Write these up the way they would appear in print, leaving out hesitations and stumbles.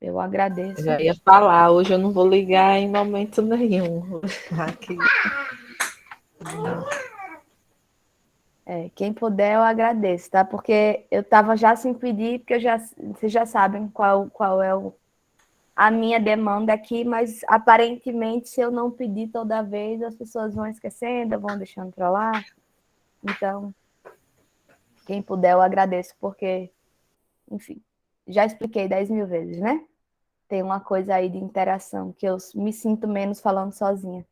Eu Eu agradeço. já ia falar, hoje eu não vou ligar em momento nenhum. Aqui. Quem puder, eu agradeço, tá? Porque eu estava já sem pedir, porque vocês já sabem qual é a minha demanda aqui, mas aparentemente, se eu não pedir toda vez, as pessoas vão esquecendo, vão deixando para lá. Então, quem puder, eu agradeço, porque, enfim, já expliquei 10 mil vezes, né? Tem uma coisa aí de interação que eu me sinto menos falando sozinha.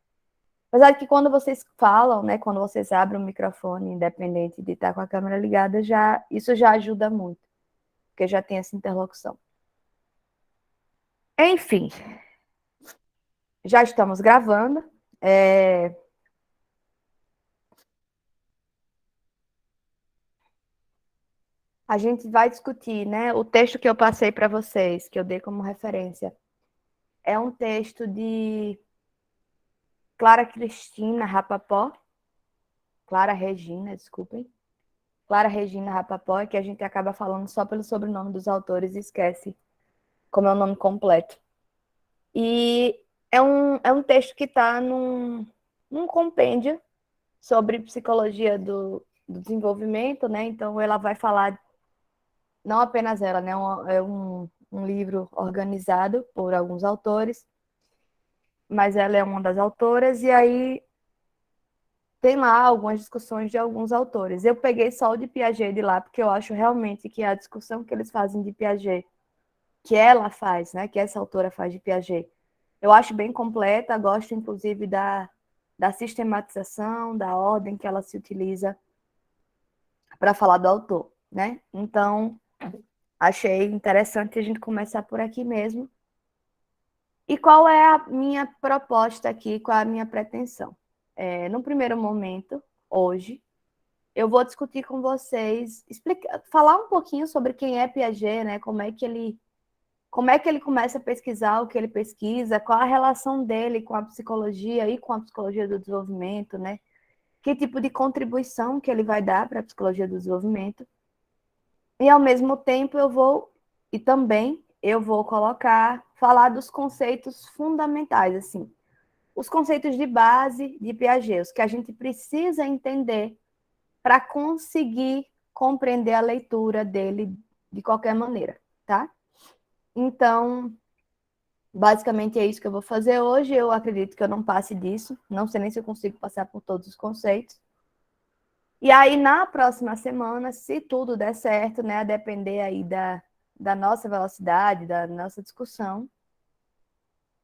Apesar de que quando vocês falam, né, quando vocês abrem o microfone, independente de estar com a câmera ligada, isso já ajuda muito, porque já tem essa interlocução. Enfim, já estamos gravando. A gente vai discutir, né? O texto que eu passei para vocês, que eu dei como referência, é um texto de Clara Cristina Rapaport, Clara Regina, desculpem. Clara Regina Rapaport, que a gente acaba falando só pelo sobrenome dos autores e esquece como é o nome completo. E é um texto que está num compêndio sobre psicologia do desenvolvimento, né? Então, ela vai falar, não apenas ela, né? É um livro organizado por alguns autores, mas ela é uma das autoras, e aí tem lá algumas discussões de alguns autores. Eu peguei só o de Piaget de lá, porque eu acho realmente que a discussão que eles fazem de Piaget, que ela faz, né? Que essa autora faz de Piaget, eu acho bem completa, gosto inclusive da sistematização, da ordem que ela se utiliza para falar do autor, né? Então, achei interessante a gente começar por aqui mesmo. E qual é a minha proposta aqui, qual é a minha pretensão? No primeiro momento, hoje, eu vou discutir com vocês, falar um pouquinho sobre quem é Piaget, né? Como é que ele começa a pesquisar o que ele pesquisa, qual a relação dele com a psicologia e com a psicologia do desenvolvimento, né? Que tipo de contribuição que ele vai dar para a psicologia do desenvolvimento. E, ao mesmo tempo, eu vou falar dos conceitos fundamentais, assim, os conceitos de base de Piaget, os que a gente precisa entender para conseguir compreender a leitura dele de qualquer maneira, tá? Então, basicamente é isso que eu vou fazer hoje. Eu acredito que eu não passe disso, não sei nem se eu consigo passar por todos os conceitos. E aí, na próxima semana, se tudo der certo, né, a depender aí da nossa velocidade, da nossa discussão,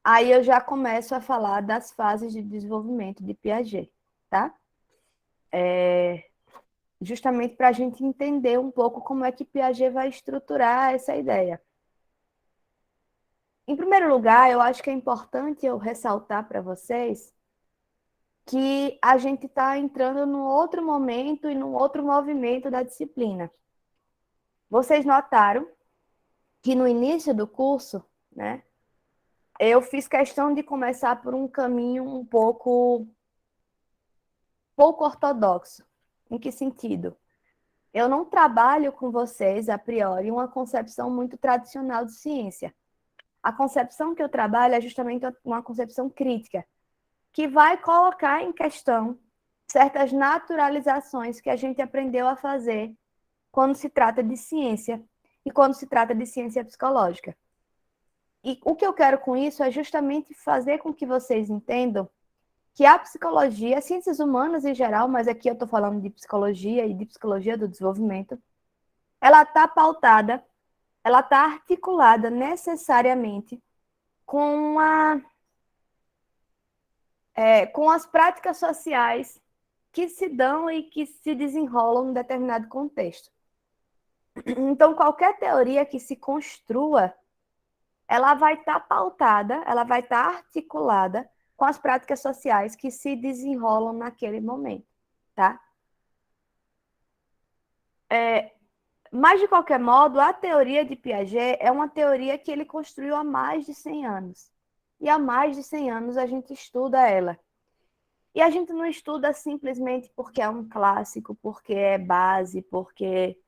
aí eu já começo a falar das fases de desenvolvimento de Piaget, tá? Justamente para a gente entender um pouco como é que Piaget vai estruturar essa ideia. Em primeiro lugar, eu acho que é importante eu ressaltar para vocês que a gente está entrando num outro momento e num outro movimento da disciplina. Vocês notaram que no início do curso, né, eu fiz questão de começar por um caminho um pouco ortodoxo. Em que sentido? Eu não trabalho com vocês, a priori, uma concepção muito tradicional de ciência. A concepção que eu trabalho é justamente uma concepção crítica, que vai colocar em questão certas naturalizações que a gente aprendeu a fazer quando se trata de ciência e quando se trata de ciência psicológica. E o que eu quero com isso é justamente fazer com que vocês entendam que a psicologia, as ciências humanas em geral, mas aqui eu estou falando de psicologia e de psicologia do desenvolvimento, ela está pautada, ela está articulada necessariamente com, com as práticas sociais que se dão e que se desenrolam em determinado contexto. Então, qualquer teoria que se construa, ela vai estar pautada, ela vai estar articulada com as práticas sociais que se desenrolam naquele momento, tá? Mas, de qualquer modo, a teoria de Piaget é uma teoria que ele construiu há mais de 100 anos. E há mais de 100 anos a gente estuda ela. E a gente não estuda simplesmente porque é um clássico, porque é base, porque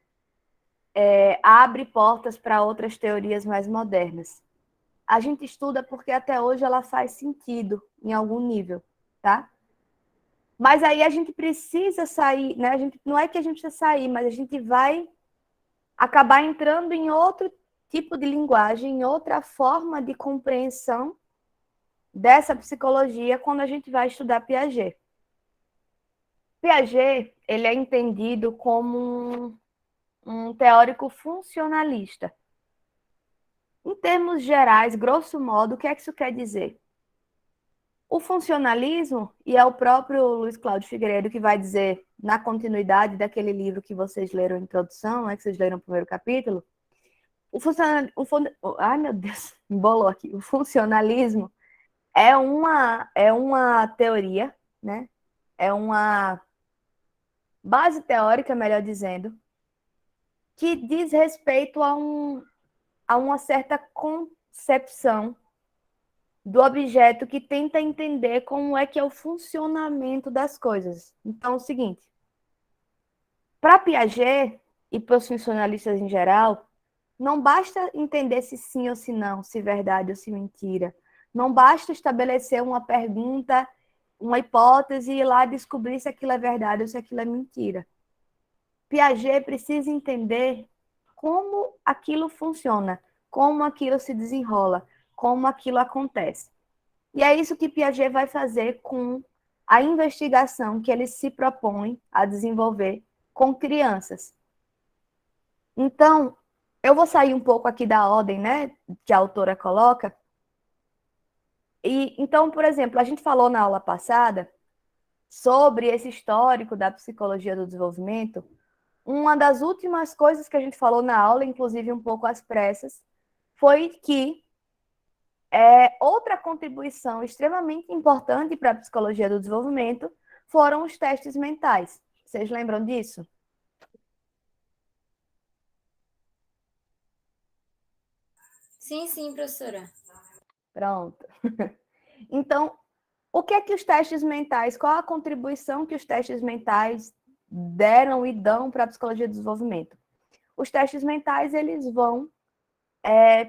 abre portas para outras teorias mais modernas. a gente estuda porque até hoje ela faz sentido em algum nível, tá? Mas aí a gente precisa sair, né? Não é que a gente precisa sair, mas a gente vai acabar entrando em outro tipo de linguagem, em outra forma de compreensão dessa psicologia quando a gente vai estudar Piaget. Piaget, ele é entendido como um teórico funcionalista. Em termos gerais, grosso modo, o que é que isso quer dizer? O funcionalismo, e é o próprio Luiz Cláudio Figueiredo que vai dizer, na continuidade daquele livro que vocês leram a introdução, né, que vocês leram o primeiro capítulo, ai meu Deus, embolou aqui. O funcionalismo é uma teoria, né? É uma base teórica, melhor dizendo, que diz respeito a uma certa concepção do objeto que tenta entender como é que é o funcionamento das coisas. Então, é o seguinte, para Piaget e para os funcionalistas em geral, não basta entender se sim ou se não, se verdade ou se mentira. Não basta estabelecer uma pergunta, uma hipótese e ir lá descobrir se aquilo é verdade ou se aquilo é mentira. Piaget precisa entender como aquilo funciona, como aquilo se desenrola, como aquilo acontece. E é isso que Piaget vai fazer com a investigação que ele se propõe a desenvolver com crianças. Então, eu vou sair um pouco aqui da ordem, né, que a autora coloca. E então, por exemplo, a gente falou na aula passada sobre esse histórico da psicologia do desenvolvimento. Uma das últimas coisas que a gente falou na aula, inclusive um pouco às pressas, foi que outra contribuição extremamente importante para a psicologia do desenvolvimento foram os testes mentais. Vocês lembram disso? Sim, sim, professora. Pronto. Então, o que é que os testes mentais, qual a contribuição que os testes mentais deram e dão para a psicologia do desenvolvimento? Os testes mentais, eles vão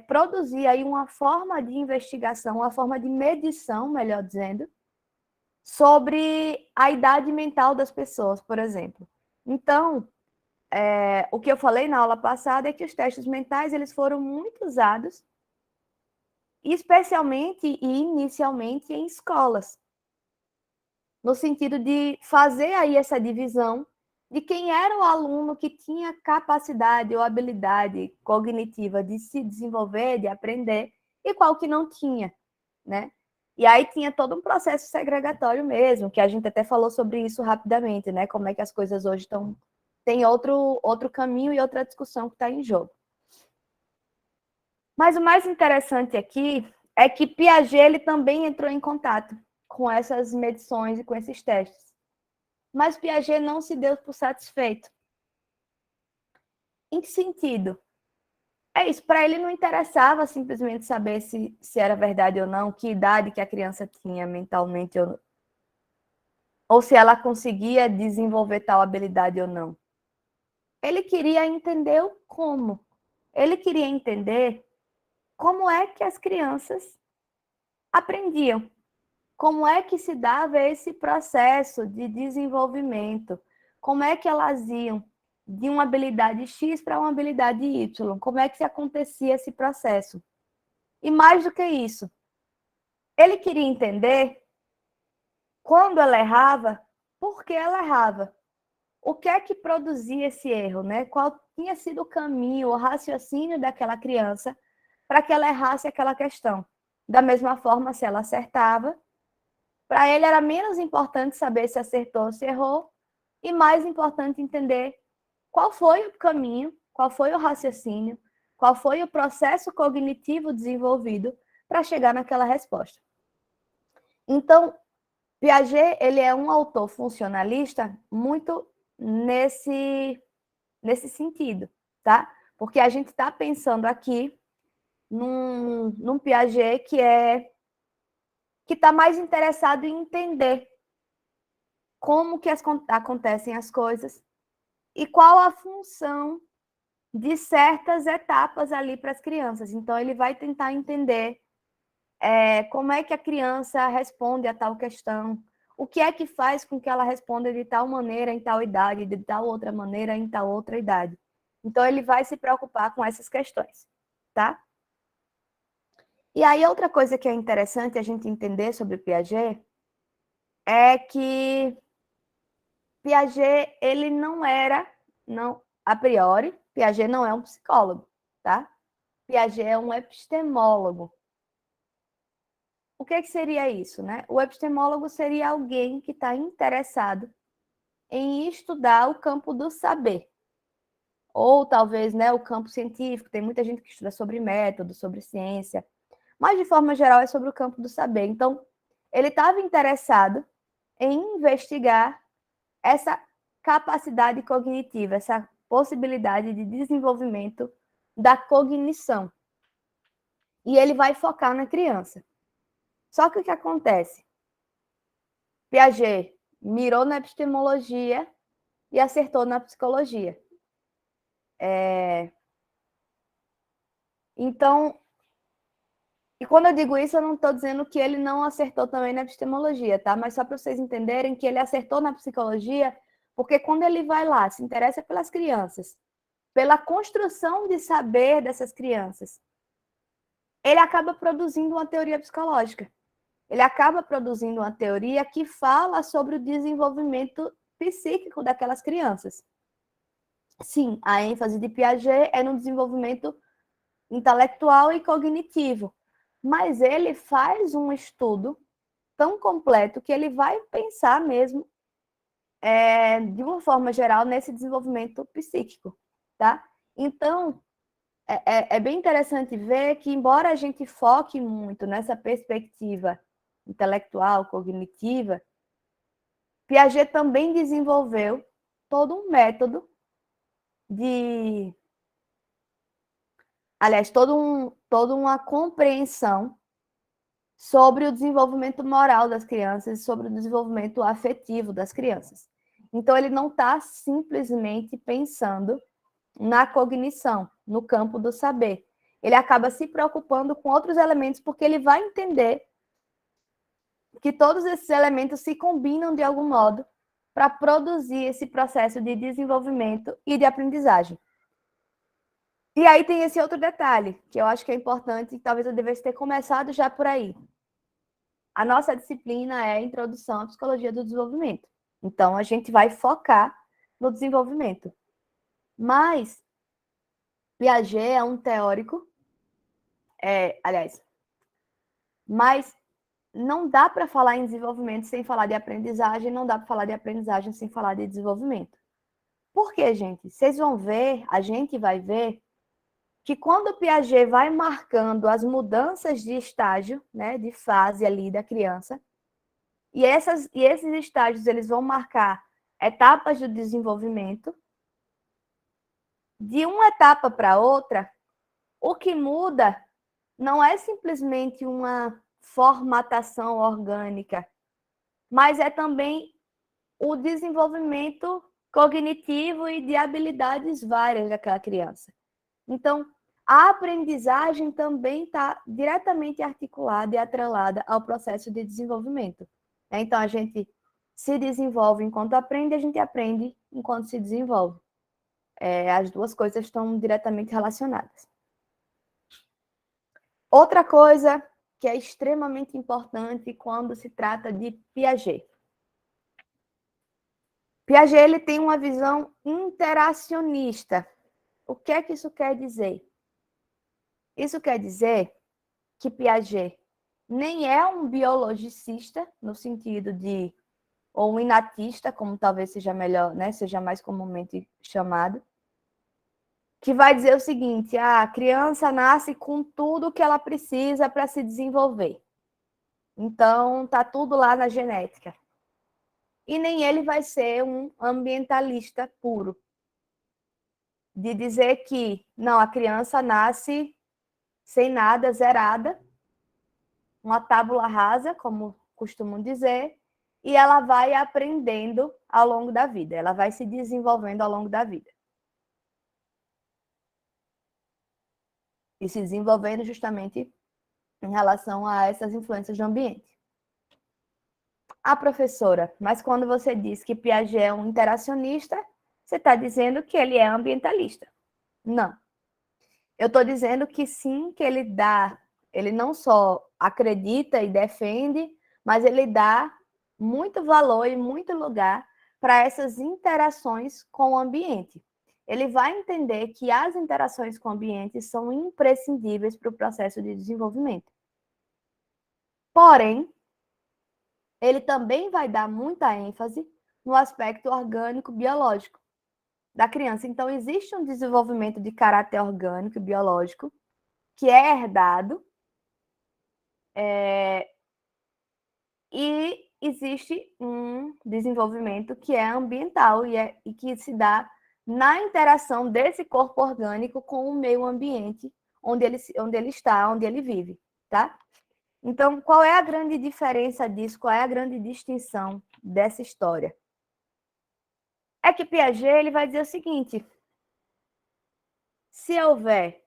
produzir aí uma forma de investigação, uma forma de medição, melhor dizendo, sobre a idade mental das pessoas, por exemplo. Então, o que eu falei na aula passada é que os testes mentais, eles foram muito usados, especialmente e inicialmente em escolas, no sentido de fazer aí essa divisão de quem era o aluno que tinha capacidade ou habilidade cognitiva de se desenvolver, de aprender, e qual que não tinha, né? E aí tinha todo um processo segregatório mesmo, que a gente até falou sobre isso rapidamente, né? Como é que as coisas hoje estão... Tem outro caminho e outra discussão que está em jogo. Mas o mais interessante aqui é que Piaget ele também entrou em contato com essas medições e com esses testes. Mas Piaget não se deu por satisfeito. Em que sentido? É isso, para ele não interessava simplesmente saber se era verdade ou não, que idade que a criança tinha mentalmente, ou se ela conseguia desenvolver tal habilidade ou não. Ele queria entender o como. Ele queria entender como é que as crianças aprendiam. Como é que se dava esse processo de desenvolvimento? Como é que elas iam de uma habilidade X para uma habilidade Y? Como é que acontecia esse processo? E mais do que isso, ele queria entender quando ela errava, por que ela errava? O que é que produzia esse erro, né? Qual tinha sido o caminho, o raciocínio daquela criança para que ela errasse aquela questão? Da mesma forma, se ela acertava, para ele era menos importante saber se acertou ou se errou, e mais importante entender qual foi o caminho, qual foi o raciocínio, qual foi o processo cognitivo desenvolvido para chegar naquela resposta. Então, Piaget, ele é um autor funcionalista muito nesse sentido, tá? Porque a gente está pensando aqui num Piaget que está mais interessado em entender como que acontecem as coisas e qual a função de certas etapas ali para as crianças. Então, ele vai tentar entender como é que a criança responde a tal questão, o que é que faz com que ela responda de tal maneira em tal idade, de tal outra maneira em tal outra idade. Então, ele vai se preocupar com essas questões, tá? E aí, outra coisa que é interessante a gente entender sobre Piaget é que Piaget, ele não era, não, a priori, Piaget não é um psicólogo, tá? Piaget é um epistemólogo. O que seria isso, né? O epistemólogo seria alguém que está interessado em estudar o campo do saber. Ou talvez, né, o campo científico. Tem muita gente que estuda sobre método, sobre ciência. Mas, de forma geral, é sobre o campo do saber. Então, ele estava interessado em investigar essa capacidade cognitiva, essa possibilidade de desenvolvimento da cognição. E ele vai focar na criança. Só que o que acontece? Piaget mirou na epistemologia e acertou na psicologia. Então, e quando eu digo isso, eu não estou dizendo que ele não acertou também na epistemologia, tá? Mas só para vocês entenderem que ele acertou na psicologia, porque quando ele vai lá, se interessa pelas crianças, pela construção de saber dessas crianças, ele acaba produzindo uma teoria psicológica. Ele acaba produzindo uma teoria que fala sobre o desenvolvimento psíquico daquelas crianças. Sim, a ênfase de Piaget é no desenvolvimento intelectual e cognitivo, mas ele faz um estudo tão completo que ele vai pensar mesmo, de uma forma geral, nesse desenvolvimento psíquico, tá? Então, é bem interessante ver que, embora a gente foque muito nessa perspectiva intelectual, cognitiva, Piaget também desenvolveu todo um método de... Aliás, toda uma compreensão sobre o desenvolvimento moral das crianças, sobre o desenvolvimento afetivo das crianças. Então, ele não está simplesmente pensando na cognição, no campo do saber. Ele acaba se preocupando com outros elementos, porque ele vai entender que todos esses elementos se combinam de algum modo para produzir esse processo de desenvolvimento e de aprendizagem. E aí tem esse outro detalhe, que eu acho que é importante, e talvez eu devesse ter começado já por aí. A nossa disciplina é a Introdução à Psicologia do Desenvolvimento. Então, a gente vai focar no desenvolvimento. Mas Piaget é um teórico, mas não dá para falar em desenvolvimento sem falar de aprendizagem, não dá para falar de aprendizagem sem falar de desenvolvimento. Por quê, gente? Vocês vão ver, a gente vai ver, que quando o Piaget vai marcando as mudanças de estágio, né, de fase ali da criança, e esses estágios eles vão marcar etapas do desenvolvimento, de uma etapa para outra, o que muda não é simplesmente uma formatação orgânica, mas é também o desenvolvimento cognitivo e de habilidades várias daquela criança. Então, a aprendizagem também está diretamente articulada e atrelada ao processo de desenvolvimento. Então, a gente se desenvolve enquanto aprende, a gente aprende enquanto se desenvolve. As duas coisas estão diretamente relacionadas. Outra coisa que é extremamente importante quando se trata de Piaget. Piaget ele tem uma visão interacionista. O que é que isso quer dizer? Isso quer dizer que Piaget nem é um biologicista, no sentido de, ou um inatista, como talvez seja melhor, né, seja mais comumente chamado, que vai dizer o seguinte: a criança nasce com tudo que ela precisa para se desenvolver. Então, tá tudo lá na genética. E nem ele vai ser um ambientalista puro, de dizer que, não, a criança nasce sem nada, zerada, uma tábula rasa, como costumam dizer, e ela vai aprendendo ao longo da vida, ela vai se desenvolvendo ao longo da vida. E se desenvolvendo justamente em relação a essas influências do ambiente. Ah, professora, mas quando você diz que Piaget é um interacionista, você está dizendo que ele é ambientalista. Não. Eu estou dizendo que sim, que ele não só acredita e defende, mas ele dá muito valor e muito lugar para essas interações com o ambiente. Ele vai entender que as interações com o ambiente são imprescindíveis para o processo de desenvolvimento. Porém, ele também vai dar muita ênfase no aspecto orgânico biológico da criança. Então, existe um desenvolvimento de caráter orgânico e biológico que é herdado, e existe um desenvolvimento que é ambiental e que se dá na interação desse corpo orgânico com o meio ambiente onde ele está, onde ele vive, tá? Então, qual é a grande diferença disso? Qual é a grande distinção dessa história? É que Piaget ele vai dizer o seguinte: se houver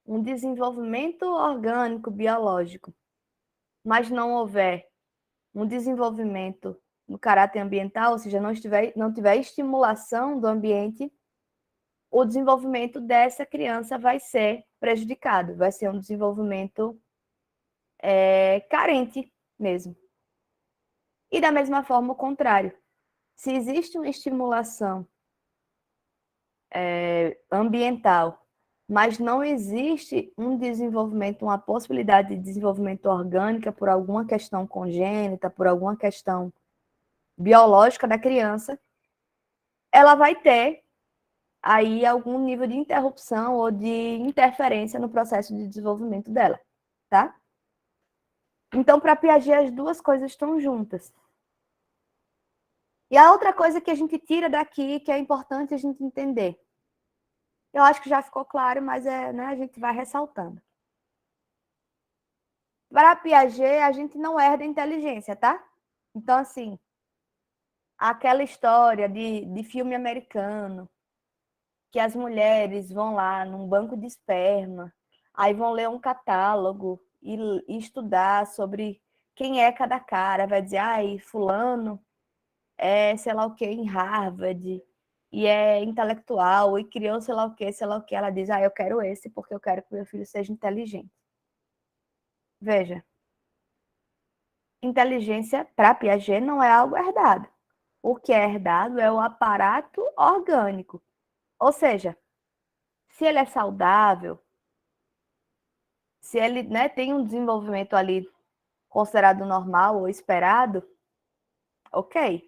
um desenvolvimento orgânico, biológico, mas não houver um desenvolvimento no caráter ambiental, ou seja, não tiver estimulação do ambiente, o desenvolvimento dessa criança vai ser prejudicado, vai ser um desenvolvimento carente mesmo. E da mesma forma, o contrário. Se existe uma estimulação ambiental, mas não existe um desenvolvimento, uma possibilidade de desenvolvimento orgânica por alguma questão congênita, por alguma questão biológica da criança, ela vai ter aí algum nível de interrupção ou de interferência no processo de desenvolvimento dela, tá? Então, para Piaget, as duas coisas estão juntas. E a outra coisa que a gente tira daqui, que é importante a gente entender, eu acho que já ficou claro, mas a gente vai ressaltando. Para Piaget, a gente não herda inteligência, tá? Então, assim, aquela história de filme americano, que as mulheres vão lá num banco de esperma, aí vão ler um catálogo e estudar sobre quem é cada cara, vai dizer, ai, fulano é sei lá o que em Harvard, e é intelectual, e criou sei lá o que, sei lá o que. Ela diz, eu quero esse porque eu quero que meu filho seja inteligente. Veja, inteligência para Piaget não é algo herdado. O que é herdado é o aparato orgânico. Ou seja, se ele é saudável, se ele tem um desenvolvimento ali considerado normal ou esperado, ok.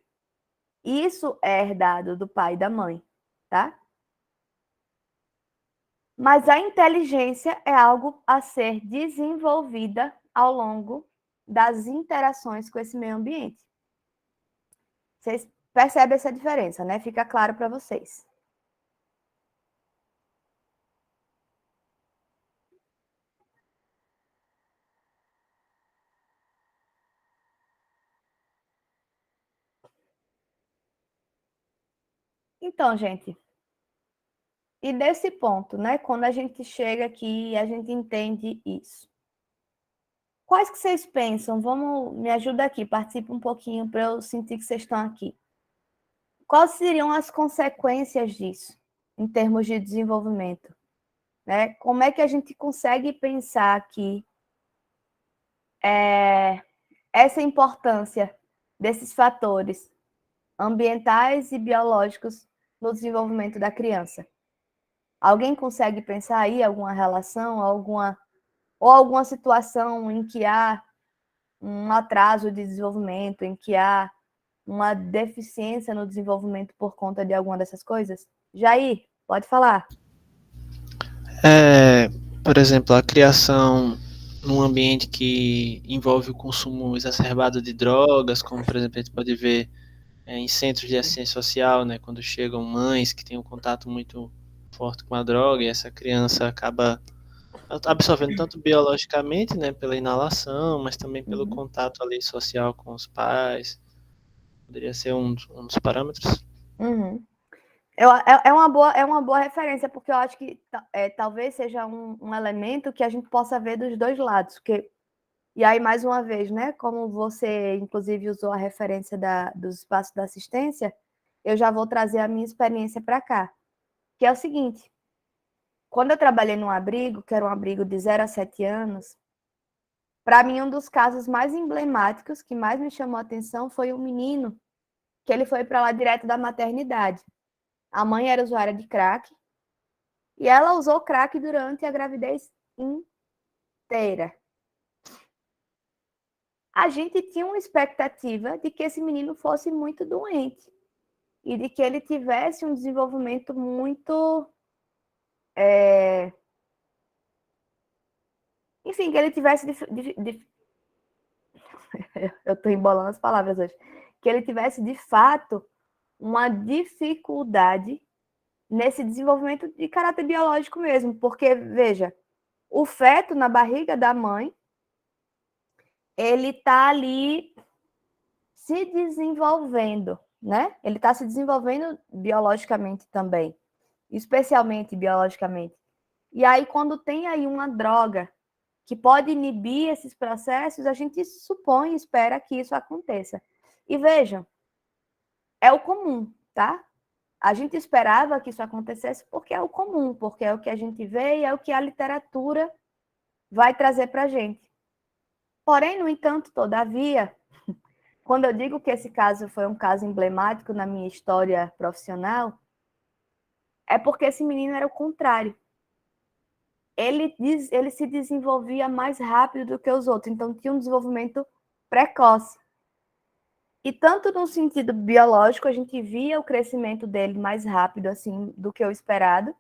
Isso é herdado do pai e da mãe, tá? Mas a inteligência é algo a ser desenvolvida ao longo das interações com esse meio ambiente. Vocês percebem essa diferença, né? Fica claro para vocês. Então, gente, e desse ponto, né? Quando a gente chega aqui e a gente entende isso. Quais que vocês pensam? Me ajuda aqui, participe um pouquinho para eu sentir que vocês estão aqui. Quais seriam as consequências disso, em termos de desenvolvimento? Né? Como é que a gente consegue pensar aqui essa importância desses fatores ambientais e biológicos no desenvolvimento da criança? Alguém consegue pensar aí alguma relação, alguma situação em que há um atraso de desenvolvimento, em que há uma deficiência no desenvolvimento por conta de alguma dessas coisas? Jair, pode falar. Por exemplo, a criação num ambiente que envolve o consumo exacerbado de drogas, como, por exemplo, a gente pode ver em centros de assistência social, né, quando chegam mães que têm um contato muito forte com a droga, e essa criança acaba absorvendo tanto biologicamente, né, pela inalação, mas também pelo contato ali social com os pais. Poderia ser um dos parâmetros. É uma boa referência, porque eu acho que talvez seja um elemento que a gente possa ver dos dois lados. E aí, mais uma vez, né? Como você, inclusive, usou a referência dos espaços da assistência, eu já vou trazer a minha experiência para cá. Que é o seguinte: quando eu trabalhei num abrigo, que era um abrigo de 0 a 7 anos, para mim, um dos casos mais emblemáticos, que mais me chamou a atenção, foi um menino que ele foi para lá direto da maternidade. A mãe era usuária de crack e ela usou crack durante a gravidez inteira. A gente tinha uma expectativa de que esse menino fosse muito doente e de que ele tivesse um desenvolvimento muito... Enfim, que ele tivesse... Eu estou embolando as palavras hoje. Que ele tivesse, de fato, uma dificuldade nesse desenvolvimento de caráter biológico mesmo. Porque, veja, o feto na barriga da mãe, ele está ali se desenvolvendo, né? Ele está se desenvolvendo biologicamente também, especialmente biologicamente. E aí, quando tem aí uma droga que pode inibir esses processos, a gente supõe, espera que isso aconteça. E vejam, é o comum, tá? A gente esperava que isso acontecesse porque é o comum, porque é o que a gente vê e é o que a literatura vai trazer para a gente. Porém, no entanto, todavia, quando eu digo que esse caso foi um caso emblemático na minha história profissional, é porque esse menino era o contrário. Ele se desenvolvia mais rápido do que os outros, então tinha um desenvolvimento precoce. E tanto no sentido biológico, a gente via o crescimento dele mais rápido assim do que o esperado.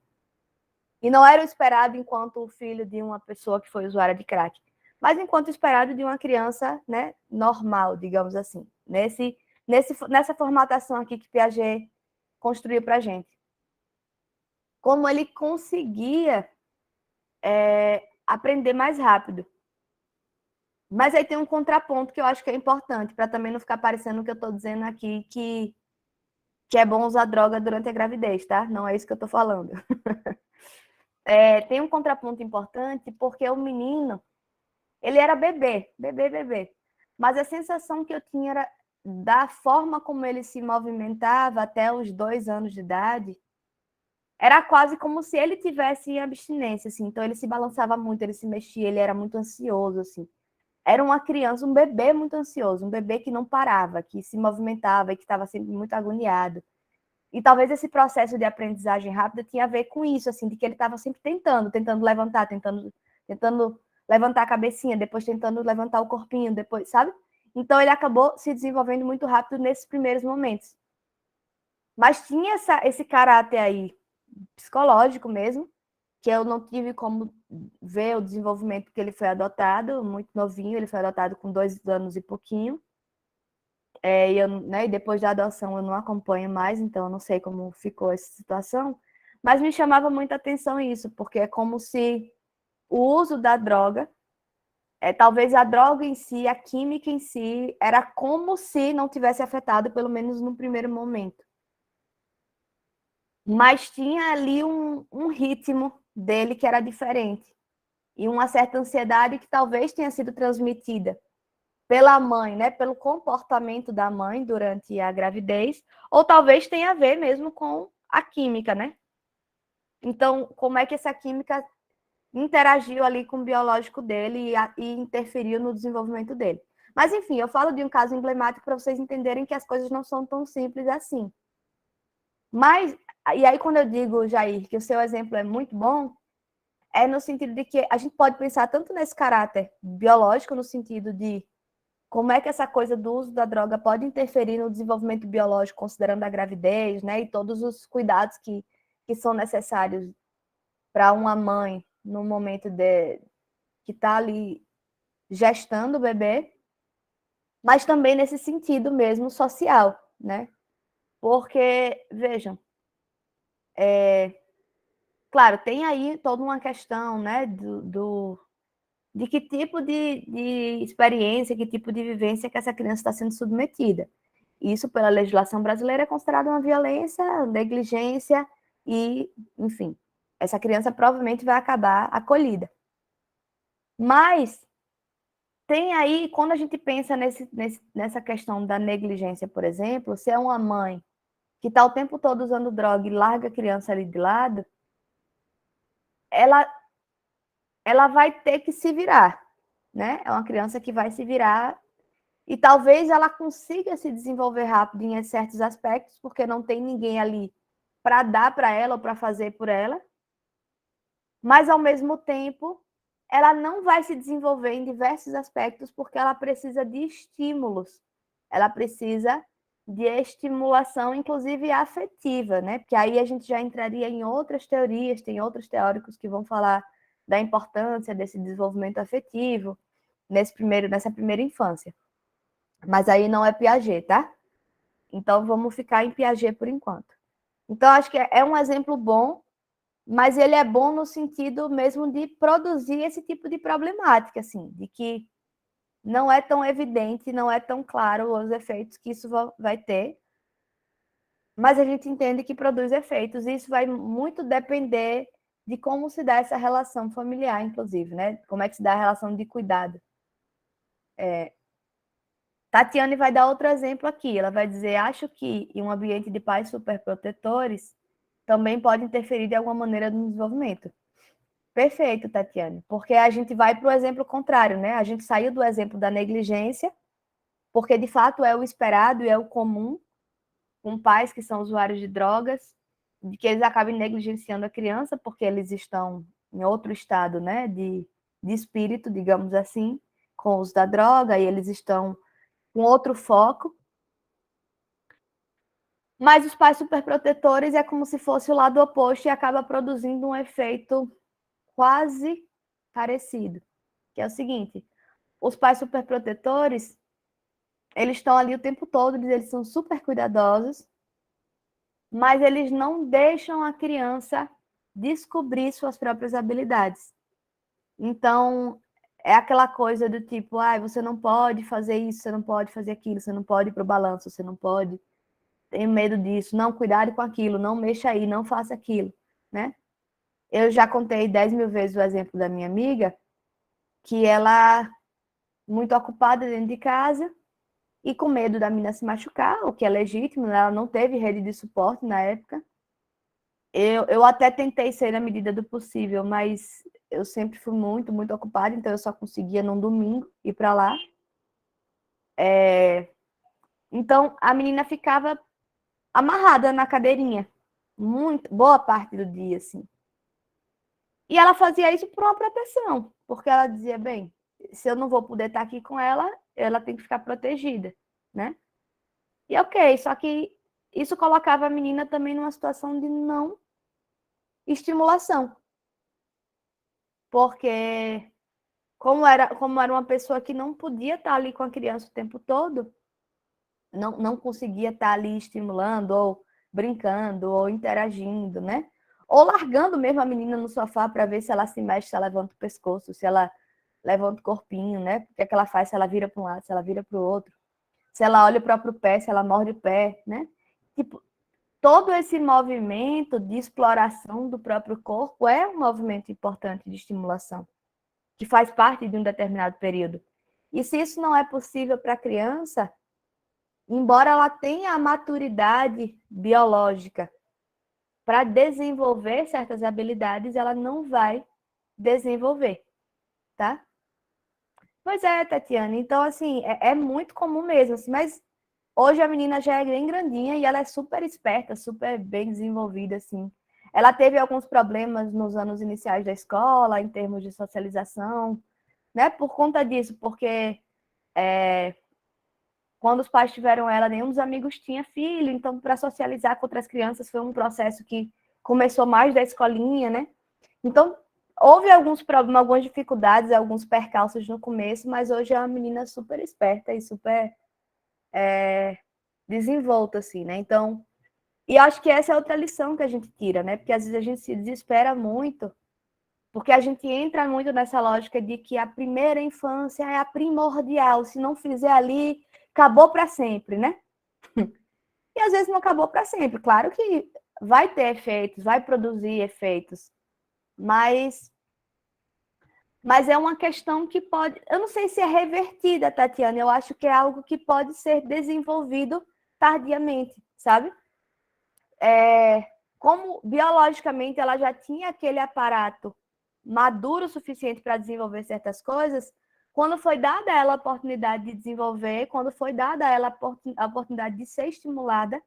E não era o esperado enquanto o filho de uma pessoa que foi usuária de crack, mas enquanto esperado de uma criança, né, normal, digamos assim, nessa formatação aqui que Piaget construiu para a gente. Como ele conseguia aprender mais rápido. Mas aí tem um contraponto que eu acho que é importante, para também não ficar parecendo que eu estou dizendo aqui que é bom usar droga durante a gravidez, tá? Não é isso que eu estou falando. Tem um contraponto importante, porque o menino, ele era bebê. Mas a sensação que eu tinha era da forma como ele se movimentava até os 2 anos de idade, era quase como se ele tivesse em abstinência, assim. Então ele se balançava muito, ele se mexia, ele era muito ansioso, assim. Era uma criança, um bebê muito ansioso, um bebê que não parava, que se movimentava e que estava sempre muito agoniado. E talvez esse processo de aprendizagem rápida tinha a ver com isso, assim, de que ele estava sempre tentando levantar, tentando levantar a cabecinha, depois tentando levantar o corpinho, depois, sabe? Então ele acabou se desenvolvendo muito rápido nesses primeiros momentos. Mas tinha esse caráter aí psicológico mesmo, que eu não tive como ver o desenvolvimento que ele foi adotado, muito novinho, ele foi adotado com 2 anos e pouquinho. E depois da adoção eu não acompanho mais, então eu não sei como ficou essa situação, mas me chamava muita atenção isso, porque é como se o uso da droga, talvez a droga em si, a química em si, era como se não tivesse afetado, pelo menos no primeiro momento. Mas tinha ali um ritmo dele que era diferente, e uma certa ansiedade que talvez tenha sido transmitida pela mãe, né, pelo comportamento da mãe durante a gravidez, ou talvez tenha a ver mesmo com a química, né? Então, como é que essa química interagiu ali com o biológico dele e interferiu no desenvolvimento dele? Mas, enfim, eu falo de um caso emblemático para vocês entenderem que as coisas não são tão simples assim. Mas, e aí quando eu digo, Jair, que o seu exemplo é muito bom, é no sentido de que a gente pode pensar tanto nesse caráter biológico, no sentido de como é que essa coisa do uso da droga pode interferir no desenvolvimento biológico, considerando a gravidez, né, e todos os cuidados que são necessários para uma mãe no momento que está ali gestando o bebê, mas também nesse sentido mesmo social, né? Porque, vejam, claro, tem aí toda uma questão, né, de que tipo de experiência, que tipo de vivência que essa criança está sendo submetida. Isso, pela legislação brasileira, é considerado uma violência, negligência e, enfim, essa criança provavelmente vai acabar acolhida. Mas tem aí, quando a gente pensa nessa questão da negligência, por exemplo, se é uma mãe que está o tempo todo usando droga e larga a criança ali de lado, ela vai ter que se virar, né? É uma criança que vai se virar e talvez ela consiga se desenvolver rápido em certos aspectos, porque não tem ninguém ali para dar para ela ou para fazer por ela, mas ao mesmo tempo ela não vai se desenvolver em diversos aspectos porque ela precisa de estímulos, ela precisa de estimulação, inclusive afetiva, né? Porque aí a gente já entraria em outras teorias, tem outros teóricos que vão falar da importância desse desenvolvimento afetivo nessa primeira infância. Mas aí não é Piaget, tá? Então vamos ficar em Piaget por enquanto. Então acho que é um exemplo bom, mas ele é bom no sentido mesmo de produzir esse tipo de problemática, assim, de que não é tão evidente, não é tão claro os efeitos que isso vai ter, mas a gente entende que produz efeitos, e isso vai muito depender de como se dá essa relação familiar, inclusive, né? Como é que se dá a relação de cuidado. Tatiane vai dar outro exemplo aqui. Ela vai dizer: acho que em um ambiente de pais superprotetores também pode interferir de alguma maneira no desenvolvimento. Perfeito, Tatiane. Porque a gente vai para o exemplo contrário, né? A gente saiu do exemplo da negligência, porque de fato é o esperado e é o comum com pais que são usuários de drogas, de que eles acabem negligenciando a criança porque eles estão em outro estado, né? De espírito, digamos assim, com o uso da droga, e eles estão com outro foco. Mas os pais superprotetores é como se fosse o lado oposto e acaba produzindo um efeito quase parecido, que é o seguinte: os pais superprotetores, eles estão ali o tempo todo, eles são super cuidadosos, mas eles não deixam a criança descobrir suas próprias habilidades. Então, é aquela coisa do tipo: você não pode fazer isso, você não pode fazer aquilo, você não pode ir para o balanço, você não pode, tenho medo disso, não, cuidado com aquilo, não mexa aí, não faça aquilo, né? Eu já contei 10 mil vezes o exemplo da minha amiga, que ela, muito ocupada dentro de casa, e com medo da menina se machucar, o que é legítimo, ela não teve rede de suporte na época. Eu até tentei ser na medida do possível, mas eu sempre fui muito, muito ocupada, então eu só conseguia num domingo ir para lá. Então, a menina ficava amarrada na cadeirinha, muito, boa parte do dia, assim. E ela fazia isso por uma proteção, porque ela dizia: bem, se eu não vou poder estar aqui com ela, ela tem que ficar protegida, né? E ok, só que isso colocava a menina também numa situação de não estimulação, porque como era uma pessoa que não podia estar ali com a criança o tempo todo, não conseguia estar ali estimulando, ou brincando, ou interagindo, né? Ou largando mesmo a menina no sofá para ver se ela se mexe, se ela levanta o pescoço, se ela levanta o corpinho, né? O que é que ela faz, se ela vira para um lado, se ela vira para o outro, se ela olha o próprio pé, se ela morde o pé, né? Tipo, todo esse movimento de exploração do próprio corpo é um movimento importante de estimulação, que faz parte de um determinado período. E se isso não é possível para a criança, embora ela tenha a maturidade biológica para desenvolver certas habilidades, ela não vai desenvolver, tá? Pois é, Tatiana. Então, assim, é muito comum mesmo, assim, mas hoje a menina já é bem grandinha e ela é super esperta, super bem desenvolvida, assim. Ela teve alguns problemas nos anos iniciais da escola, em termos de socialização, né? Por conta disso, porque quando os pais tiveram ela, nenhum dos amigos tinha filho, então para socializar com outras crianças foi um processo que começou mais da escolinha, né? Então, houve alguns problemas, algumas dificuldades, alguns percalços no começo, mas hoje é uma menina super esperta e super desenvolta, assim, né? Então, e acho que essa é outra lição que a gente tira, né? Porque às vezes a gente se desespera muito, porque a gente entra muito nessa lógica de que a primeira infância é a primordial, se não fizer ali, acabou para sempre, né? E às vezes não acabou para sempre. Claro que vai ter efeitos, vai produzir efeitos, mas é uma questão que pode, eu não sei se é revertida, Tatiana, eu acho que é algo que pode ser desenvolvido tardiamente, sabe? Como biologicamente ela já tinha aquele aparato maduro o suficiente para desenvolver certas coisas, quando foi dada a ela a oportunidade de desenvolver, quando foi dada a ela a oportunidade de ser estimulada,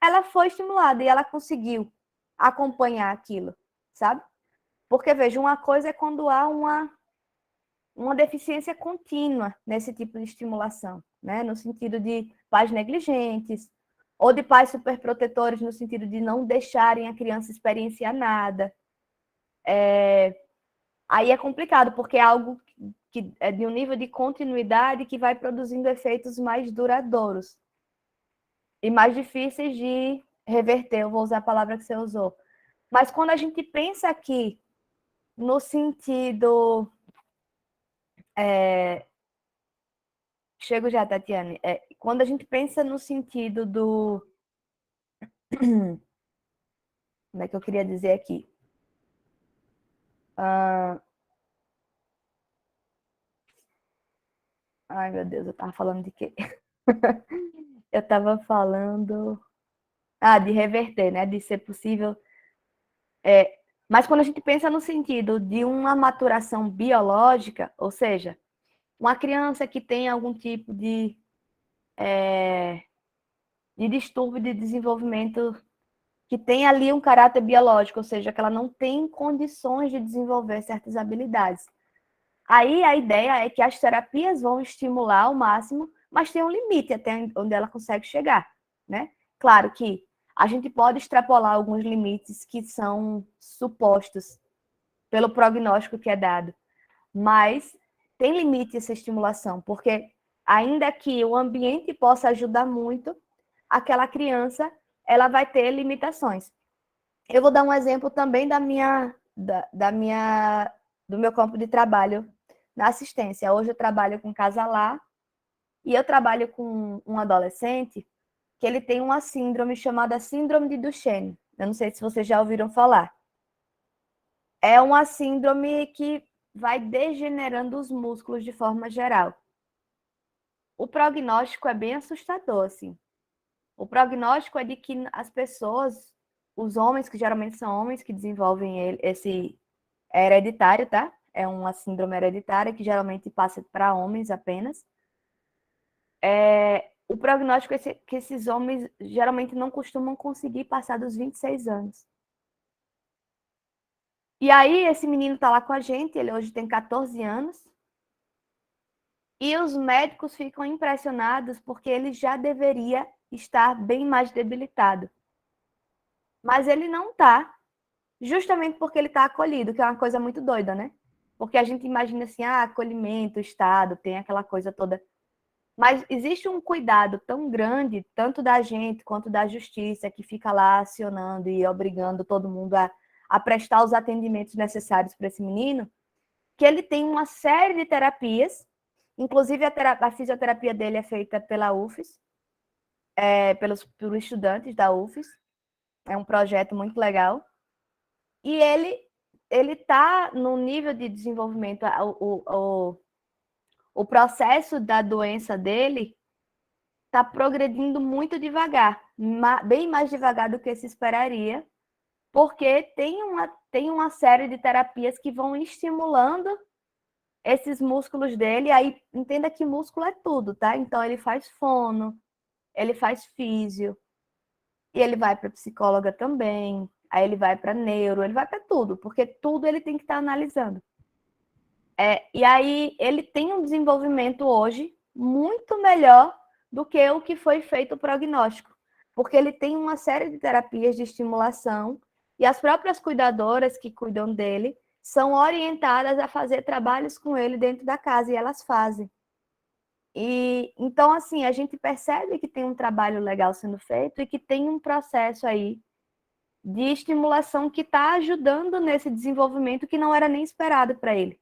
ela foi estimulada e ela conseguiu acompanhar aquilo, sabe? Porque, veja, uma coisa é quando há uma deficiência contínua nesse tipo de estimulação, né? No sentido de pais negligentes, ou de pais superprotetores, no sentido de não deixarem a criança experienciar nada. Aí é complicado, porque é algo que é de um nível de continuidade que vai produzindo efeitos mais duradouros e mais difíceis de reverter. Eu vou usar a palavra que você usou. Mas quando a gente pensa aqui no sentido. Chego já, Tatiane. Quando a gente pensa no sentido do. Como é que eu queria dizer aqui? Ai, meu Deus, eu estava falando de quê? Eu estava falando. De reverter, né? De ser possível. Mas quando a gente pensa no sentido de uma maturação biológica, ou seja, uma criança que tem algum tipo de distúrbio de desenvolvimento que tem ali um caráter biológico, ou seja, que ela não tem condições de desenvolver certas habilidades. Aí a ideia é que as terapias vão estimular ao máximo, mas tem um limite até onde ela consegue chegar, né? Claro que a gente pode extrapolar alguns limites que são supostos pelo prognóstico que é dado, mas tem limite essa estimulação, porque ainda que o ambiente possa ajudar muito, aquela criança ela vai ter limitações. Eu vou dar um exemplo também do meu campo de trabalho na assistência. Hoje eu trabalho com Casalar e eu trabalho com um adolescente que ele tem uma síndrome chamada síndrome de Duchenne. Eu não sei se vocês já ouviram falar. É uma síndrome que vai degenerando os músculos de forma geral. O prognóstico é bem assustador, assim. O prognóstico é de que as pessoas, os homens, que geralmente são homens que desenvolvem esse hereditário, tá? É uma síndrome hereditária que geralmente passa para homens apenas. O prognóstico é que esses homens geralmente não costumam conseguir passar dos 26 anos. E aí, esse menino está lá com a gente, ele hoje tem 14 anos, e os médicos ficam impressionados porque ele já deveria estar bem mais debilitado. Mas ele não está, justamente porque ele está acolhido, que é uma coisa muito doida, né? Porque a gente imagina assim, acolhimento, Estado, tem aquela coisa toda. Mas existe um cuidado tão grande, tanto da gente quanto da justiça, que fica lá acionando e obrigando todo mundo a prestar os atendimentos necessários para esse menino, que ele tem uma série de terapias, inclusive a fisioterapia dele é feita pela UFES, pelos estudantes da UFES, é um projeto muito legal, e ele está no nível de desenvolvimento, o processo da doença dele está progredindo muito devagar, bem mais devagar do que se esperaria, porque tem uma série de terapias que vão estimulando esses músculos dele. Aí entenda que músculo é tudo, tá? Então ele faz fono, ele faz físio, e ele vai para psicóloga também, aí ele vai para neuro, ele vai para tudo, porque tudo ele tem que estar analisando. E aí ele tem um desenvolvimento hoje muito melhor do que o que foi feito o prognóstico, porque ele tem uma série de terapias de estimulação e as próprias cuidadoras que cuidam dele são orientadas a fazer trabalhos com ele dentro da casa, e elas fazem. E então, assim, a gente percebe que tem um trabalho legal sendo feito e que tem um processo aí de estimulação que está ajudando nesse desenvolvimento que não era nem esperado para ele,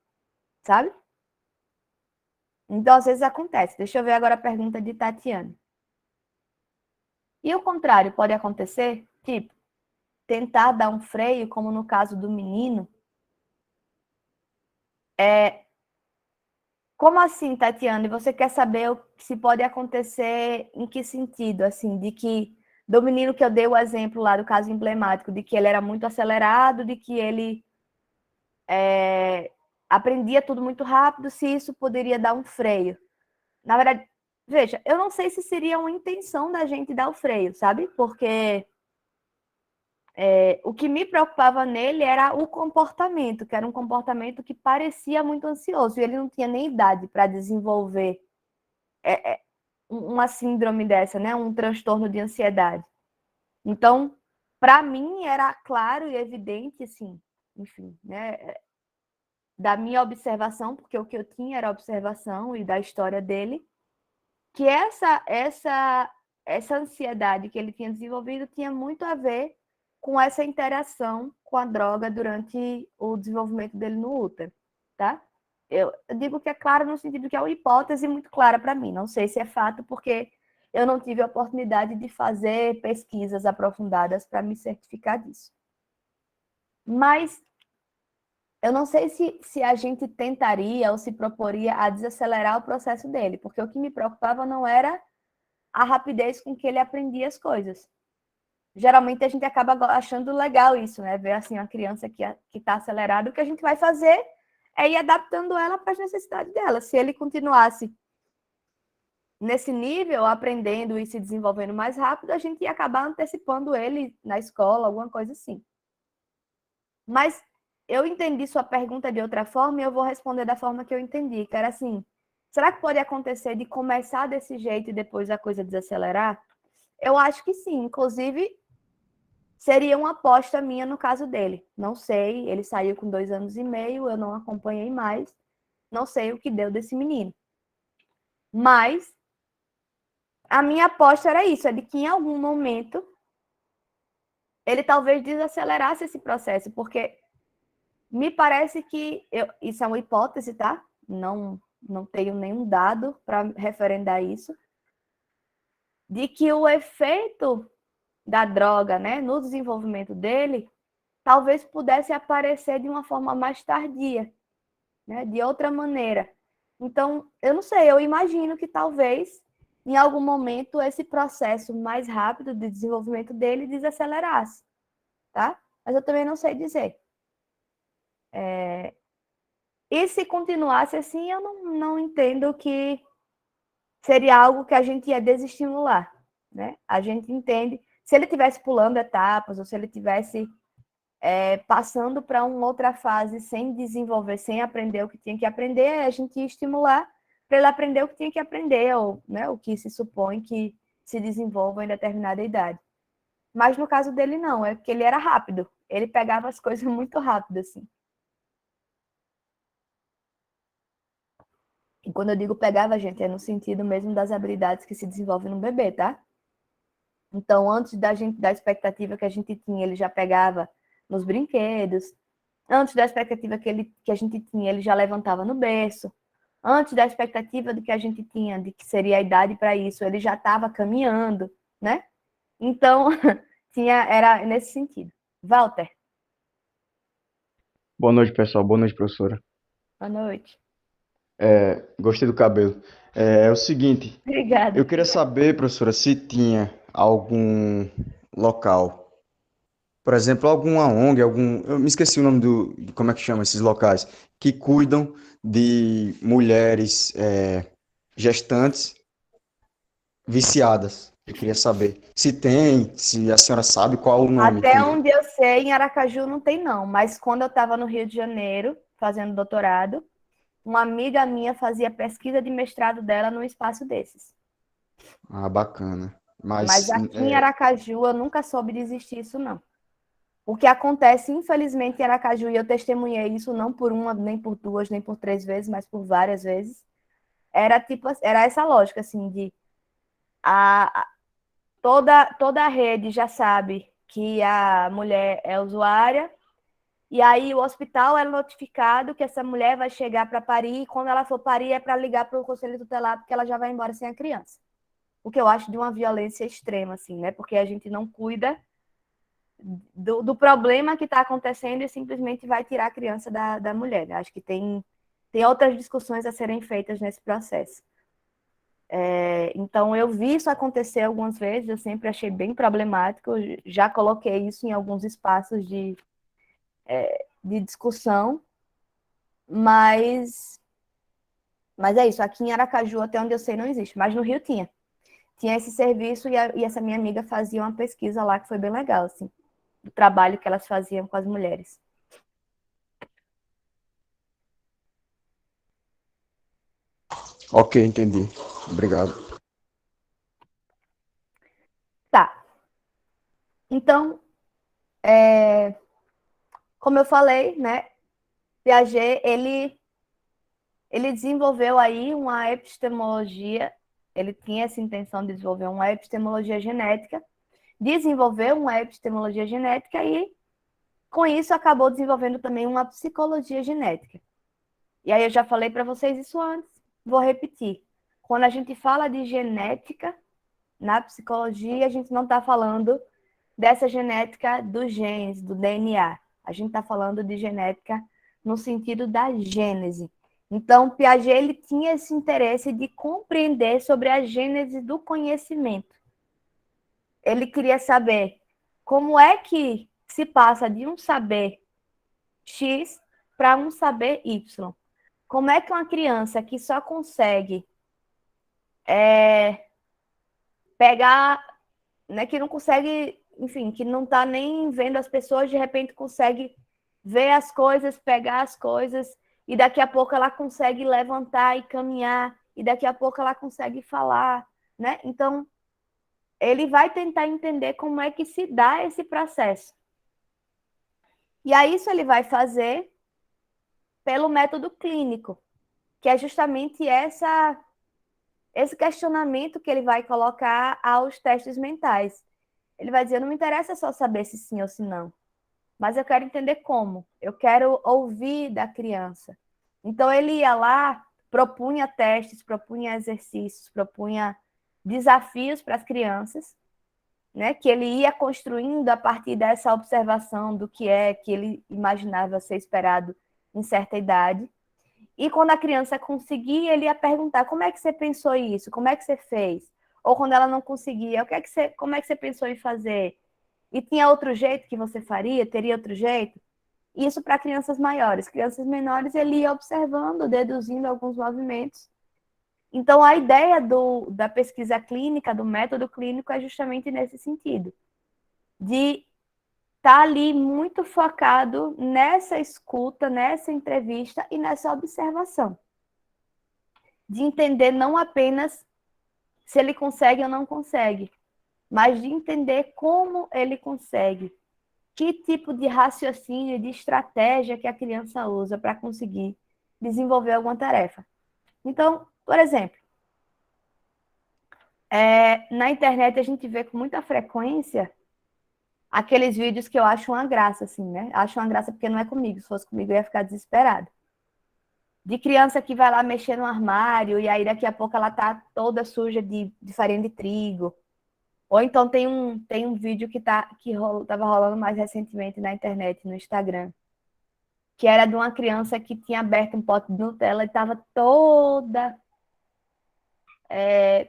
sabe? Então, às vezes acontece. Deixa eu ver agora a pergunta de Tatiane. E o contrário pode acontecer? Tipo, tentar dar um freio, como no caso do menino. Como assim, Tatiana? E você quer saber se pode acontecer em que sentido? Assim, de que do menino que eu dei o exemplo lá do caso emblemático, de que ele era muito acelerado, de que ele aprendia tudo muito rápido, se isso poderia dar um freio. Na verdade, veja, eu não sei se seria uma intenção da gente dar o freio, sabe? Porque o que me preocupava nele era o comportamento, que era um comportamento que parecia muito ansioso, e ele não tinha nem idade para desenvolver uma síndrome dessa, né? Um transtorno de ansiedade. Então, para mim, era claro e evidente, assim, enfim, né? Da minha observação, porque o que eu tinha era observação e da história dele, que essa ansiedade que ele tinha desenvolvido tinha muito a ver com essa interação com a droga durante o desenvolvimento dele no útero, tá? Eu digo que é claro no sentido que é uma hipótese muito clara para mim. Não sei se é fato, porque eu não tive a oportunidade de fazer pesquisas aprofundadas para me certificar disso. Mas eu não sei se a gente tentaria ou se proporia a desacelerar o processo dele, porque o que me preocupava não era a rapidez com que ele aprendia as coisas. Geralmente a gente acaba achando legal isso, né? Ver assim uma criança que está acelerada, o que a gente vai fazer é ir adaptando ela para as necessidades dela. Se ele continuasse nesse nível, aprendendo e se desenvolvendo mais rápido, a gente ia acabar antecipando ele na escola, alguma coisa assim. Mas eu entendi sua pergunta de outra forma e eu vou responder da forma que eu entendi, que era assim, será que pode acontecer de começar desse jeito e depois a coisa desacelerar? Eu acho que sim, inclusive seria uma aposta minha no caso dele. Não sei, ele saiu com 2 anos e meio, eu não acompanhei mais, não sei o que deu desse menino. Mas a minha aposta era isso, é de que em algum momento ele talvez desacelerasse esse processo, porque me parece que isso é uma hipótese, tá? Não tenho nenhum dado para referendar isso, de que o efeito da droga, né, no desenvolvimento dele, talvez pudesse aparecer de uma forma mais tardia, né, de outra maneira. Então, eu não sei, eu imagino que talvez em algum momento esse processo mais rápido de desenvolvimento dele desacelerasse, tá? Mas eu também não sei dizer. E se continuasse assim, eu não entendo que seria algo que a gente ia desestimular, né? A gente entende, se ele tivesse pulando etapas, ou se ele tivesse passando para uma outra fase sem desenvolver, sem aprender o que tinha que aprender, a gente ia estimular para ele aprender o que tinha que aprender, ou né, o que se supõe que se desenvolva em determinada idade. Mas no caso dele, não, é que ele era rápido, ele pegava as coisas muito rápido, assim. E quando eu digo pegava, gente, é no sentido mesmo das habilidades que se desenvolvem no bebê, tá? Então, antes da expectativa que a gente tinha, ele já pegava nos brinquedos. Antes da expectativa que a gente tinha, ele já levantava no berço. Antes da expectativa do que a gente tinha, de que seria a idade para isso, ele já estava caminhando, né? Então, era nesse sentido. Walter, Boa noite, pessoal. Boa noite, professora. boa noite. Gostei do cabelo. É o seguinte, Obrigada. eu queria saber, professora, se tinha algum local, por exemplo, alguma ONG, eu me esqueci o nome de como é que chama esses locais, que cuidam de mulheres gestantes viciadas. Eu queria saber se tem, se a senhora sabe qual o nome Até que... onde eu sei, em Aracaju não tem, não. Mas quando eu estava no Rio de Janeiro, fazendo doutorado, uma amiga minha fazia pesquisa de mestrado dela num espaço desses. Ah, bacana. Mas Mas, aqui em Aracaju eu nunca soube de existir isso, não. O que acontece, infelizmente, em Aracaju, e eu testemunhei isso não por uma, nem por duas, nem por 3 vezes, mas por várias vezes, era essa lógica, assim, de toda a rede já sabe que a mulher é usuária, e aí o hospital é notificado que essa mulher vai chegar para parir, e quando ela for parir é para ligar para o conselho tutelar, porque ela já vai embora sem a criança. o que eu acho de uma violência extrema, assim, né? Porque a gente não cuida do problema que está acontecendo e simplesmente vai tirar a criança da mulher. Acho que tem outras discussões a serem feitas nesse processo. Então, eu vi isso acontecer algumas vezes, eu sempre achei bem problemático, eu já coloquei isso em alguns espaços de discussão, mas é isso, aqui em Aracaju, até onde eu sei, não existe, mas no Rio tinha. Tinha esse serviço e essa minha amiga fazia uma pesquisa lá que foi bem legal, assim, do trabalho que elas faziam com as mulheres. Ok, entendi. Obrigado. Tá. Então, como eu falei, né, Piaget, ele desenvolveu aí uma epistemologia, ele tinha essa intenção de desenvolver uma epistemologia genética, desenvolveu uma epistemologia genética e, com isso, acabou desenvolvendo também uma psicologia genética. E aí eu já falei para vocês isso antes, vou repetir. Quando a gente fala de genética na psicologia, a gente não está falando dessa genética dos genes, do DNA. A gente está falando de genética no sentido da gênese. Então, Piaget ele tinha esse interesse de compreender sobre a gênese do conhecimento. Ele queria saber como é que se passa de um saber X para um saber Y. Como é que uma criança que só consegue pegar, né, que não consegue, enfim, que não está nem vendo as pessoas, de repente consegue ver as coisas, pegar as coisas, e daqui a pouco ela consegue levantar e caminhar, e daqui a pouco ela consegue falar, né? Então, ele vai tentar entender como é que se dá esse processo. E aí isso ele vai fazer pelo método clínico, que é justamente esse questionamento que ele vai colocar aos testes mentais. Ele vai dizer, não me interessa só saber se sim ou se não, mas eu quero entender como. Eu quero ouvir da criança. Então, ele ia lá, propunha testes, propunha exercícios, propunha desafios para as crianças, né, que ele ia construindo a partir dessa observação do que é que ele imaginava ser esperado em certa idade. E quando a criança conseguia, ele ia perguntar, como é que você pensou isso? Como é que você fez? Ou quando ela não conseguia, como é que você pensou em fazer? E tinha outro jeito que você faria? Teria outro jeito? Isso para crianças maiores. Crianças menores, ele ia observando, deduzindo alguns movimentos. Então, a ideia da pesquisa clínica, do método clínico, é justamente nesse sentido. De estar ali muito focado nessa escuta, nessa entrevista e nessa observação. De entender não apenas se ele consegue ou não consegue, mas de entender como ele consegue, que tipo de raciocínio, de estratégia que a criança usa para conseguir desenvolver alguma tarefa. Então, por exemplo, na internet a gente vê com muita frequência aqueles vídeos que eu acho uma graça, assim, né? Acho uma graça porque não é comigo. Se fosse comigo, eu ia ficar desesperada. De criança que vai lá mexer no armário e aí daqui a pouco ela tá toda suja de farinha de trigo. Ou então tem um vídeo que tava rolando mais recentemente na internet, no Instagram, que era de uma criança que tinha aberto um pote de Nutella e estava toda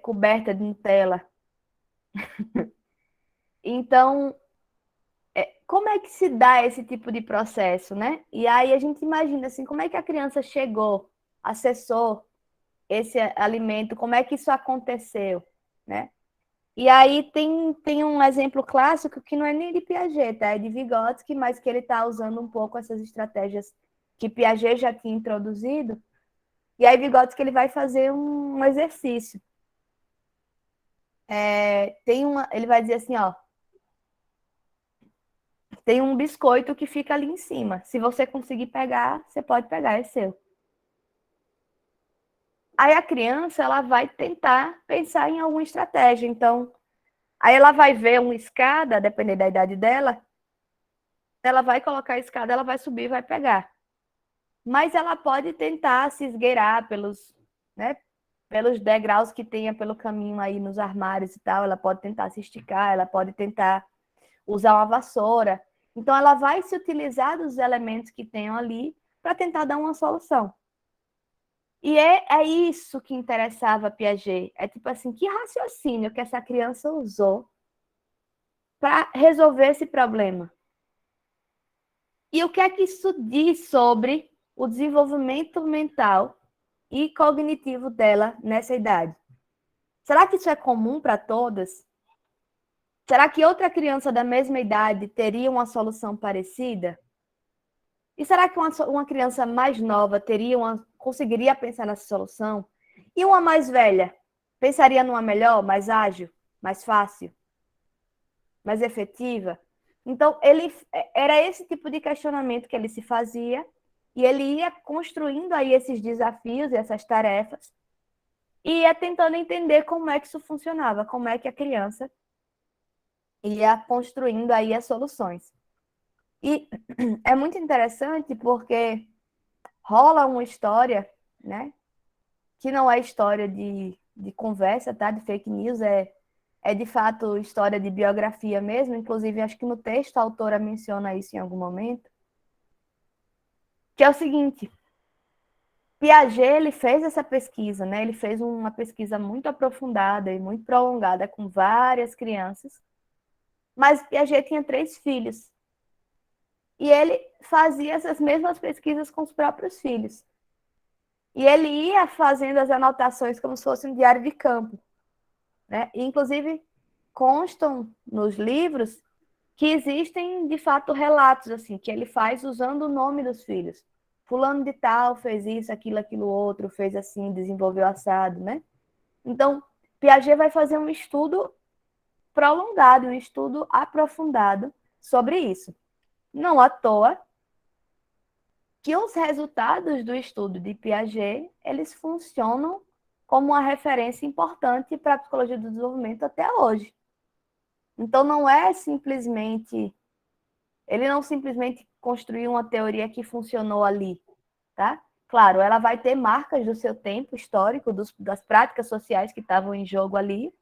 coberta de Nutella. Então, como é que se dá esse tipo de processo, né? E aí a gente imagina assim, como é que a criança chegou, acessou esse alimento, como é que isso aconteceu, né? E aí tem um exemplo clássico que não é nem de Piaget, tá? É de Vygotsky, mas que ele está usando um pouco essas estratégias que Piaget já tinha introduzido. E aí Vygotsky ele vai fazer um exercício. Ele vai dizer assim, ó, tem um biscoito que fica ali em cima. Se você conseguir pegar, você pode pegar, é seu. Aí a criança ela vai tentar pensar em alguma estratégia. Então, aí ela vai ver uma escada, dependendo da idade dela, ela vai colocar a escada, ela vai subir e vai pegar. Mas ela pode tentar se esgueirar né, pelos degraus que tenha pelo caminho aí nos armários e tal, ela pode tentar se esticar, ela pode tentar usar uma vassoura. Então, ela vai se utilizar dos elementos que tenham ali para tentar dar uma solução. E é isso que interessava a Piaget. É tipo assim, que raciocínio que essa criança usou para resolver esse problema? E o que é que isso diz sobre o desenvolvimento mental e cognitivo dela nessa idade? Será que isso é comum para todas? Será que outra criança da mesma idade teria uma solução parecida? E será que uma criança mais nova conseguiria pensar nessa solução? E uma mais velha pensaria numa melhor, mais ágil, mais fácil, mais efetiva? Então, era esse tipo de questionamento que ele se fazia e ele ia construindo aí esses desafios e essas tarefas e ia tentando entender como é que isso funcionava, como é que a criança ia construindo aí as soluções. E é muito interessante porque rola uma história, né? Que não é história de conversa, tá? De fake news, é de fato história de biografia mesmo. Inclusive, acho que no texto a autora menciona isso em algum momento. Que é o seguinte, Piaget, ele fez essa pesquisa, né? Ele fez uma pesquisa muito aprofundada e muito prolongada com várias crianças. Mas Piaget tinha 3 filhos. E ele fazia essas mesmas pesquisas com os próprios filhos. E ele ia fazendo as anotações como se fosse um diário de campo, né? E, inclusive, constam nos livros que existem, de fato, relatos assim que ele faz usando o nome dos filhos. Fulano de tal fez isso, aquilo outro, fez assim, desenvolveu assado, né? Então, Piaget vai fazer um estudo prolongado, um estudo aprofundado sobre isso. Não à toa que os resultados do estudo de Piaget, eles funcionam como uma referência importante para a psicologia do desenvolvimento até hoje. Então, não é simplesmente... Ele não simplesmente construiu uma teoria que funcionou ali, tá? Claro, ela vai ter marcas do seu tempo histórico, das práticas sociais que estavam em jogo ali,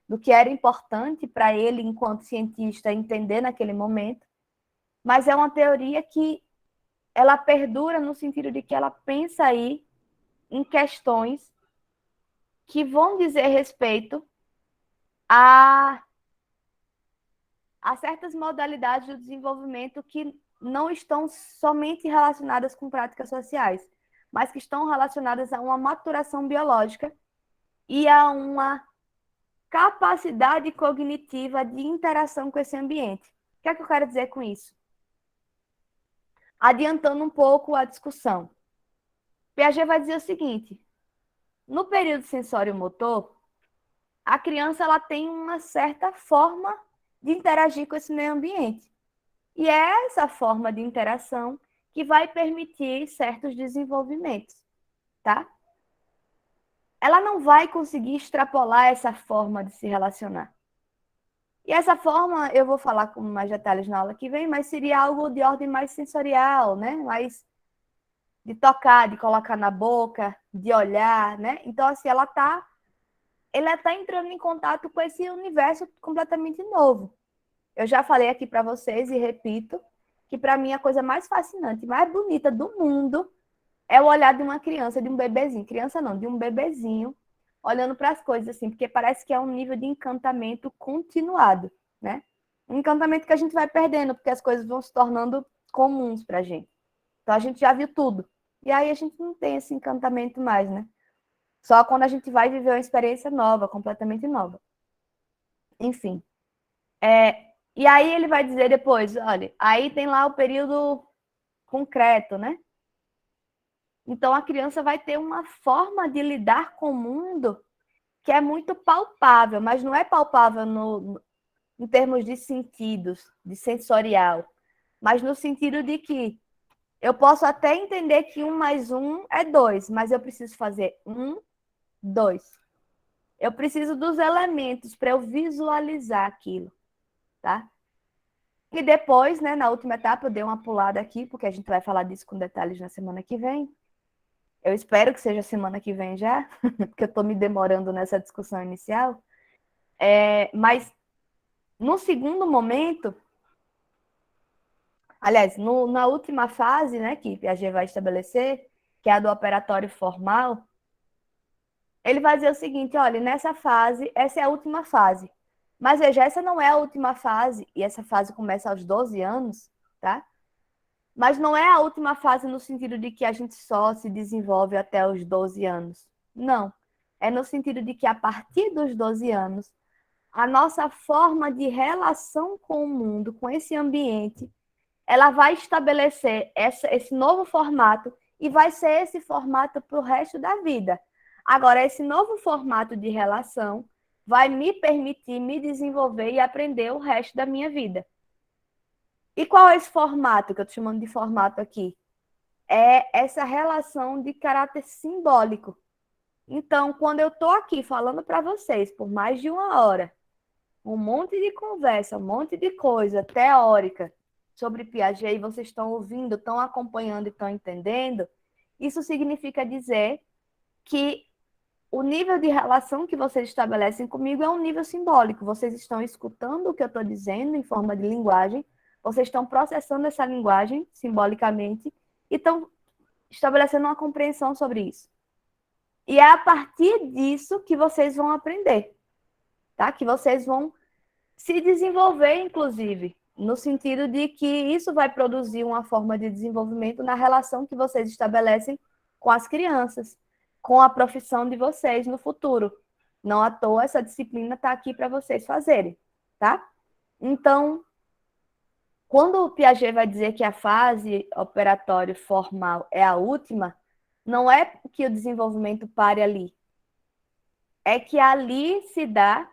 do que era importante para ele, enquanto cientista, entender naquele momento, mas é uma teoria que ela perdura no sentido de que ela pensa aí em questões que vão dizer respeito a certas modalidades do desenvolvimento que não estão somente relacionadas com práticas sociais, mas que estão relacionadas a uma maturação biológica e a uma capacidade cognitiva de interação com esse ambiente. O que é que eu quero dizer com isso? Adiantando um pouco a discussão. Piaget vai dizer o seguinte: no período sensório-motor, a criança ela tem uma certa forma de interagir com esse meio ambiente. E é essa forma de interação que vai permitir certos desenvolvimentos, tá? Ela não vai conseguir extrapolar essa forma de se relacionar. E essa forma, eu vou falar com mais detalhes na aula que vem, mas seria algo de ordem mais sensorial, né? Mais de tocar, de colocar na boca, de olhar, né? Então, assim, ela tá entrando em contato com esse universo completamente novo. Eu já falei aqui para vocês e repito que para mim a coisa mais fascinante, mais bonita do mundo é o olhar de uma criança, de um bebezinho. Criança não, de um bebezinho olhando para as coisas assim, porque parece que é um nível de encantamento continuado, né? Um encantamento que a gente vai perdendo, porque as coisas vão se tornando comuns para a gente. Então a gente já viu tudo. E aí a gente não tem esse encantamento mais, né? Só quando a gente vai viver uma experiência nova, completamente nova. Enfim. E aí ele vai dizer depois, olha, aí tem lá o período concreto, né? Então a criança vai ter uma forma de lidar com o mundo que é muito palpável, mas não é palpável em termos de sentidos, de sensorial, mas no sentido de que eu posso até entender que 1 mais 1 é 2, mas eu preciso fazer 1, 2. Eu preciso dos elementos para eu visualizar aquilo, tá? E depois, né, na última etapa, eu dei uma pulada aqui, porque a gente vai falar disso com detalhes na semana que vem. Eu espero que seja semana que vem já, porque eu estou me demorando nessa discussão inicial. Mas no segundo momento, aliás, na última fase, né, que Piaget vai estabelecer, que é a do operatório formal, ele vai dizer o seguinte: olha, nessa fase, essa é a última fase. Mas veja, essa não é a última fase, e essa fase começa aos 12 anos, tá? Mas não é a última fase no sentido de que a gente só se desenvolve até os 12 anos. Não. É no sentido de que a partir dos 12 anos, a nossa forma de relação com o mundo, com esse ambiente, ela vai estabelecer esse novo formato e vai ser esse formato para o resto da vida. Agora, esse novo formato de relação vai me permitir me desenvolver e aprender o resto da minha vida. E qual é esse formato que eu estou chamando de formato aqui? É essa relação de caráter simbólico. Então, quando eu estou aqui falando para vocês por mais de 1 hora, um monte de conversa, um monte de coisa teórica sobre Piaget, e vocês estão ouvindo, estão acompanhando e estão entendendo, isso significa dizer que o nível de relação que vocês estabelecem comigo é um nível simbólico. Vocês estão escutando o que eu estou dizendo em forma de linguagem, vocês estão processando essa linguagem simbolicamente e estão estabelecendo uma compreensão sobre isso. E é a partir disso que vocês vão aprender, tá? Que vocês vão se desenvolver, inclusive, no sentido de que isso vai produzir uma forma de desenvolvimento na relação que vocês estabelecem com as crianças, com a profissão de vocês no futuro. Não à toa, essa disciplina está aqui para vocês fazerem, tá? Então, quando o Piaget vai dizer que a fase operatória formal é a última, não é que o desenvolvimento pare ali. É que ali se dá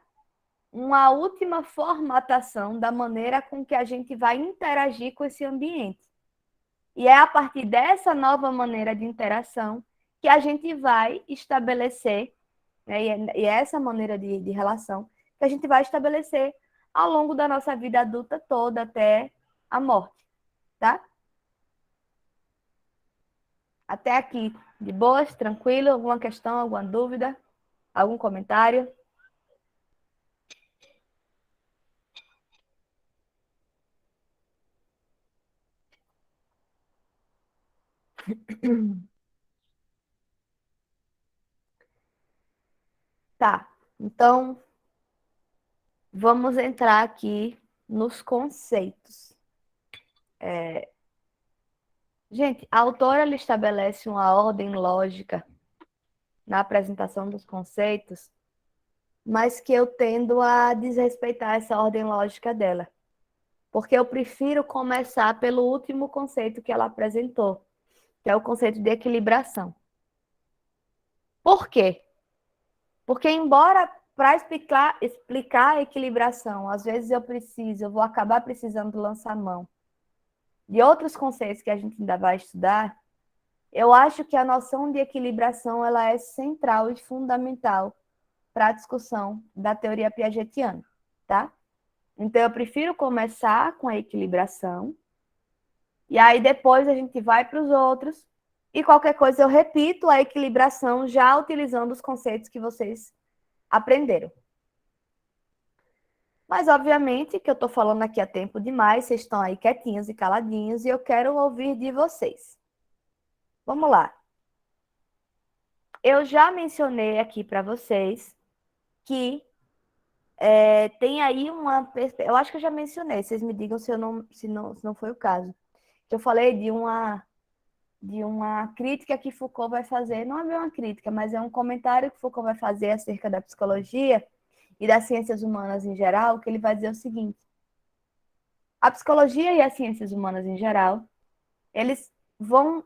uma última formatação da maneira com que a gente vai interagir com esse ambiente. E é a partir dessa nova maneira de interação que a gente vai estabelecer, né, e é essa maneira de relação que a gente vai estabelecer ao longo da nossa vida adulta toda até a morte, tá? Até aqui, de boas, tranquilo? Alguma questão, alguma dúvida? Algum comentário? Tá, então vamos entrar aqui nos conceitos. Gente, a autora ela estabelece uma ordem lógica na apresentação dos conceitos, mas que eu tendo a desrespeitar essa ordem lógica dela, porque eu prefiro começar pelo último conceito que ela apresentou, que é o conceito de equilibração. Por quê? Porque embora para explicar a equilibração, às vezes eu vou acabar precisando lançar mão de outros conceitos que a gente ainda vai estudar, eu acho que a noção de equilibração ela é central e fundamental para a discussão da teoria piagetiana, tá? Então, eu prefiro começar com a equilibração, e aí depois a gente vai para os outros, e qualquer coisa eu repito a equilibração já utilizando os conceitos que vocês aprenderam. Mas, obviamente, que eu estou falando aqui há tempo demais, vocês estão aí quietinhos e caladinhos, e eu quero ouvir de vocês. Vamos lá. Eu já mencionei aqui para vocês que tem aí uma... Eu acho que eu já mencionei, vocês me digam se não foi o caso. Eu falei de uma crítica que Foucault vai fazer, não é bem uma crítica, mas é um comentário que Foucault vai fazer acerca da psicologia e das ciências humanas em geral, que ele vai dizer o seguinte: a psicologia e as ciências humanas em geral, eles vão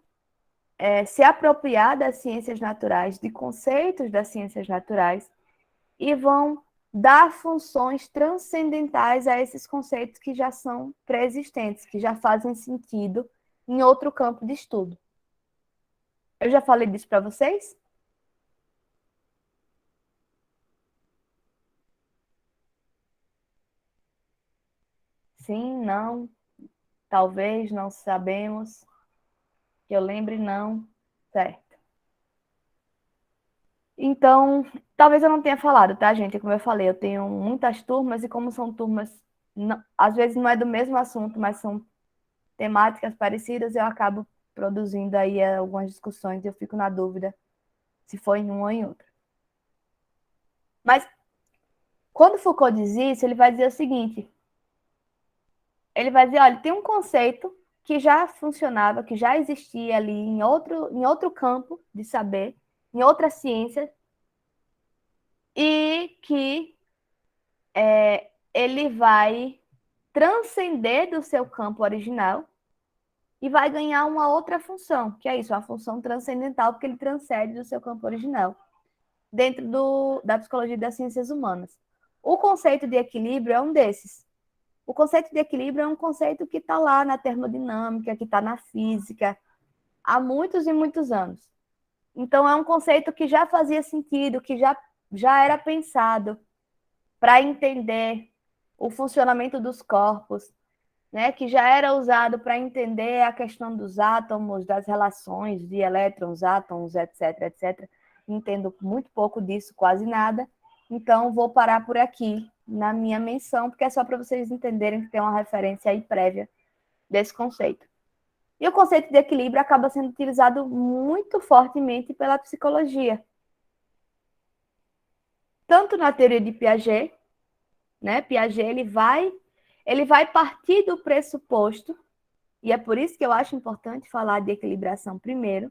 se apropriar das ciências naturais, de conceitos das ciências naturais, e vão dar funções transcendentais a esses conceitos que já são pré-existentes, que já fazem sentido em outro campo de estudo. Eu já falei disso para vocês? Sim, não, talvez, não sabemos. Que eu lembre, não. Certo. Então, talvez eu não tenha falado, tá, gente? Como eu falei, eu tenho muitas turmas e como são turmas, às vezes não é do mesmo assunto, mas são temáticas parecidas, eu acabo produzindo aí algumas discussões e eu fico na dúvida se foi em uma ou em outra. Mas quando Foucault diz isso, ele vai dizer o seguinte, ele vai dizer, olha, tem um conceito que já funcionava, que já existia ali em outro campo de saber, em outra ciência, e que ele vai transcender do seu campo original e vai ganhar uma outra função, que é isso, uma função transcendental, porque ele transcende do seu campo original, dentro da psicologia das ciências humanas. O conceito de equilíbrio é um desses. O conceito de equilíbrio é um conceito que está lá na termodinâmica, que está na física, há muitos e muitos anos. Então, é um conceito que já fazia sentido, que já era pensado para entender o funcionamento dos corpos, né, que já era usado para entender a questão dos átomos, das relações de elétrons, átomos, etc, etc. Entendo muito pouco disso, quase nada. Então, vou parar por aqui na minha menção, porque é só para vocês entenderem que tem uma referência aí prévia desse conceito. E o conceito de equilíbrio acaba sendo utilizado muito fortemente pela psicologia. Tanto na teoria de Piaget, né? Piaget ele vai partir do pressuposto, e é por isso que eu acho importante falar de equilibração primeiro,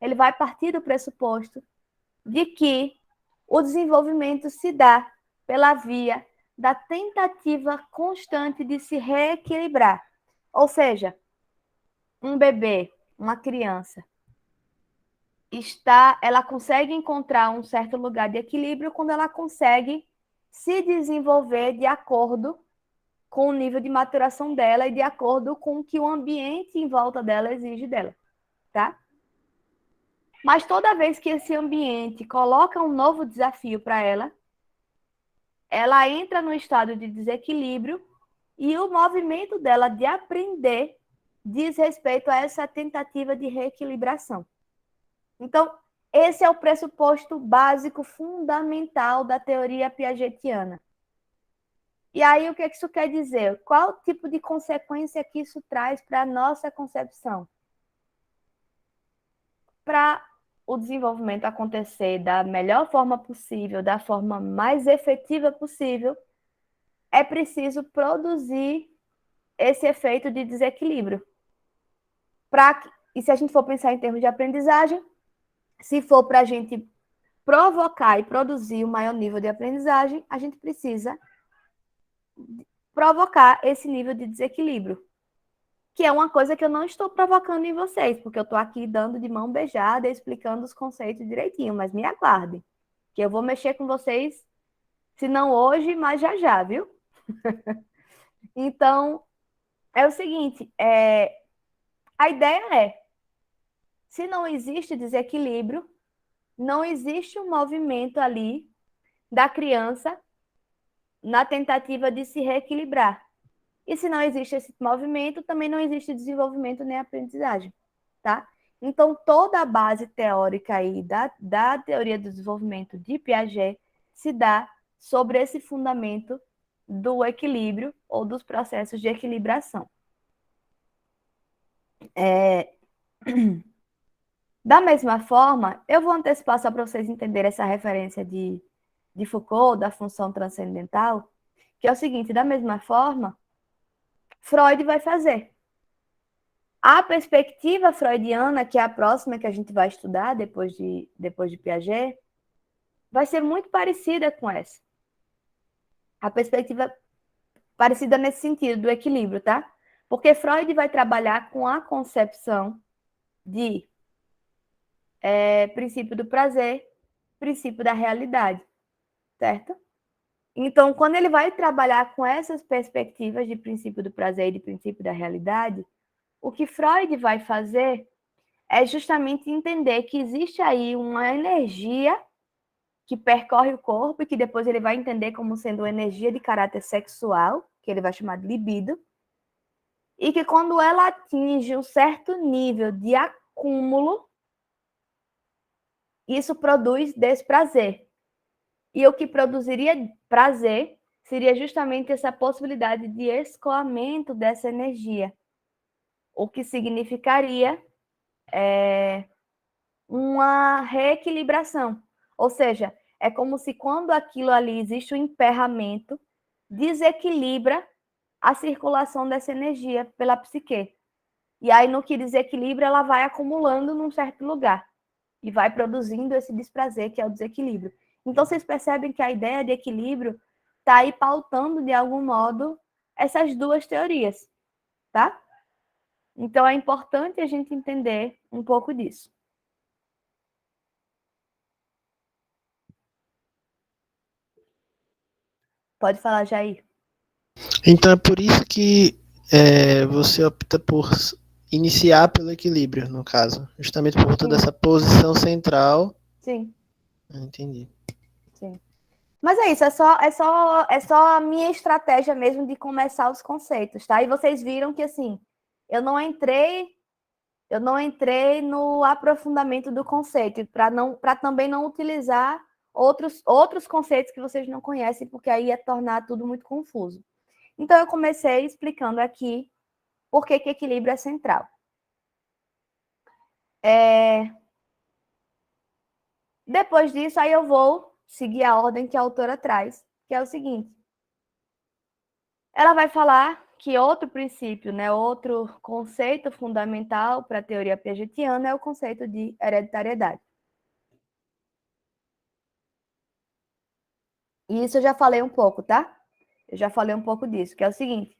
ele vai partir do pressuposto de que o desenvolvimento se dá pela via da tentativa constante de se reequilibrar. Ou seja, um bebê, uma criança, ela consegue encontrar um certo lugar de equilíbrio quando ela consegue se desenvolver de acordo com o nível de maturação dela e de acordo com o que o ambiente em volta dela exige dela, tá? Mas toda vez que esse ambiente coloca um novo desafio para ela, ela entra no estado de desequilíbrio e o movimento dela de aprender diz respeito a essa tentativa de reequilibração. Então, esse é o pressuposto básico, fundamental da teoria piagetiana. E aí, o que isso quer dizer? Qual tipo de consequência que isso traz para a nossa concepção? Para o desenvolvimento acontecer da melhor forma possível, da forma mais efetiva possível, é preciso produzir esse efeito de desequilíbrio. E se a gente for pensar em termos de aprendizagem, se for para a gente provocar e produzir o maior nível de aprendizagem, a gente precisa provocar esse nível de desequilíbrio, que é uma coisa que eu não estou provocando em vocês, porque eu estou aqui dando de mão beijada e explicando os conceitos direitinho, mas me aguardem, que eu vou mexer com vocês, se não hoje, mas já já, viu? Então, é o seguinte, a ideia é, se não existe desequilíbrio, não existe um movimento ali da criança na tentativa de se reequilibrar. E se não existe esse movimento, também não existe desenvolvimento nem aprendizagem, tá? Então, toda a base teórica aí da teoria do desenvolvimento de Piaget se dá sobre esse fundamento do equilíbrio ou dos processos de equilibração. Da mesma forma, eu vou antecipar só para vocês entenderem essa referência de Foucault, da função transcendental, que é o seguinte, da mesma forma, Freud vai fazer. A perspectiva freudiana, que é a próxima que a gente vai estudar depois de Piaget, vai ser muito parecida com essa. A perspectiva parecida nesse sentido, do equilíbrio, tá? Porque Freud vai trabalhar com a concepção de princípio do prazer, princípio da realidade, certo? Então, quando ele vai trabalhar com essas perspectivas de princípio do prazer e de princípio da realidade, o que Freud vai fazer é justamente entender que existe aí uma energia que percorre o corpo e que depois ele vai entender como sendo uma energia de caráter sexual, que ele vai chamar de libido, e que quando ela atinge um certo nível de acúmulo, isso produz desprazer. E o que produziria prazer seria justamente essa possibilidade de escoamento dessa energia, o que significaria uma reequilibração. Ou seja, é como se quando aquilo ali existe um emperramento, desequilibra a circulação dessa energia pela psique. E aí, no que desequilibra, ela vai acumulando num certo lugar e vai produzindo esse desprazer, que é o desequilíbrio. Então, vocês percebem que a ideia de equilíbrio está aí pautando, de algum modo, essas duas teorias, tá? Então, é importante a gente entender um pouco disso. Pode falar, Jair. Então é por isso que você opta por iniciar pelo equilíbrio, no caso. Justamente por conta dessa posição central. Sim. Entendi. Sim. Mas é isso, é só a minha estratégia mesmo de começar os conceitos, tá? E vocês viram que, assim, eu não entrei no aprofundamento do conceito, para também não utilizar outros conceitos que vocês não conhecem, porque aí ia tornar tudo muito confuso. Então, eu comecei explicando aqui por que equilíbrio é central. Depois disso, aí eu vou seguir a ordem que a autora traz, que é o seguinte. Ela vai falar que outro princípio, né, outro conceito fundamental para a teoria piagetiana é o conceito de hereditariedade. E isso eu já falei um pouco, tá? Eu já falei um pouco disso, que é o seguinte,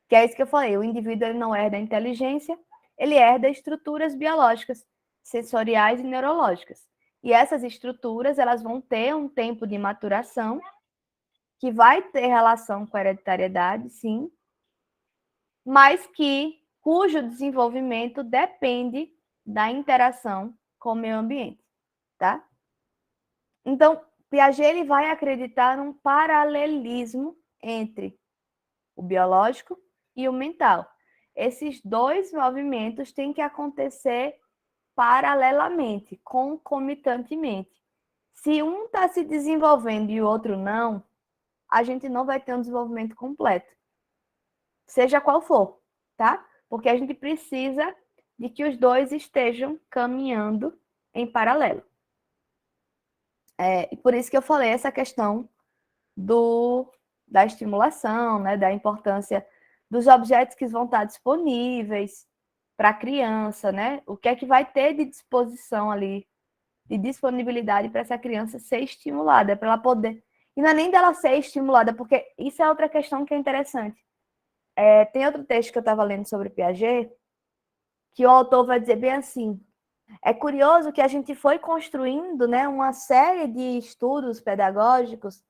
que é isso que eu falei, o indivíduo ele não herda a inteligência, ele herda estruturas biológicas, sensoriais e neurológicas. E essas estruturas, elas vão ter um tempo de maturação, que vai ter relação com a hereditariedade, sim, mas cujo desenvolvimento depende da interação com o meio ambiente, tá? Então, Piaget ele vai acreditar num paralelismo entre o biológico e o mental. Esses dois movimentos têm que acontecer paralelamente, concomitantemente. Se um está se desenvolvendo e o outro não, a gente não vai ter um desenvolvimento completo. Seja qual for, tá? Porque a gente precisa de que os dois estejam caminhando em paralelo. E por isso que eu falei essa questão da estimulação, né, da importância dos objetos que vão estar disponíveis para a criança, né? O que é que vai ter de disposição ali, de disponibilidade para essa criança ser estimulada, para ela poder... E não é nem dela ser estimulada, porque isso é outra questão que é interessante. Tem outro texto que eu estava lendo sobre Piaget, que o autor vai dizer bem assim, é curioso que a gente foi construindo, né, uma série de estudos pedagógicos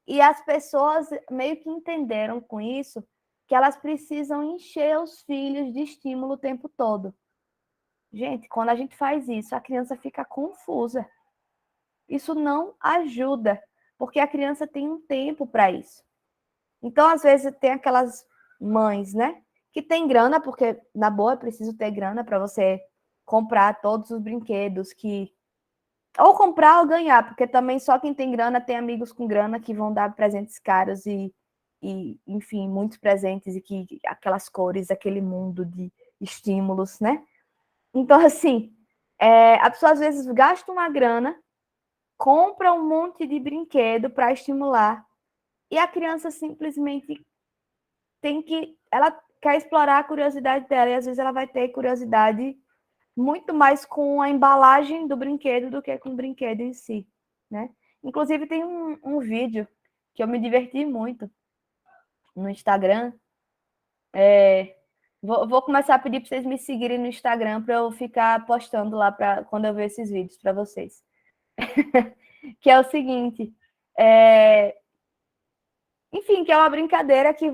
e as pessoas meio que entenderam com isso que elas precisam encher os filhos de estímulo o tempo todo. Gente, quando a gente faz isso, a criança fica confusa. Isso não ajuda, porque a criança tem um tempo para isso. Então, às vezes, tem aquelas mães, né, que tem grana, porque, na boa, é preciso ter grana para você comprar todos os brinquedos que... Ou comprar ou ganhar, porque também só quem tem grana tem amigos com grana que vão dar presentes caros e enfim, muitos presentes e que aquelas cores, aquele mundo de estímulos, né? Então, assim, a pessoa às vezes gasta uma grana, compra um monte de brinquedo para estimular e a criança simplesmente ela quer explorar a curiosidade dela e às vezes ela vai ter curiosidade muito mais com a embalagem do brinquedo do que com o brinquedo em si, né? Inclusive tem um vídeo que eu me diverti muito no Instagram. Vou começar a pedir para vocês me seguirem no Instagram para eu ficar postando lá quando eu ver esses vídeos para vocês. Que é o seguinte, enfim, que é uma brincadeira que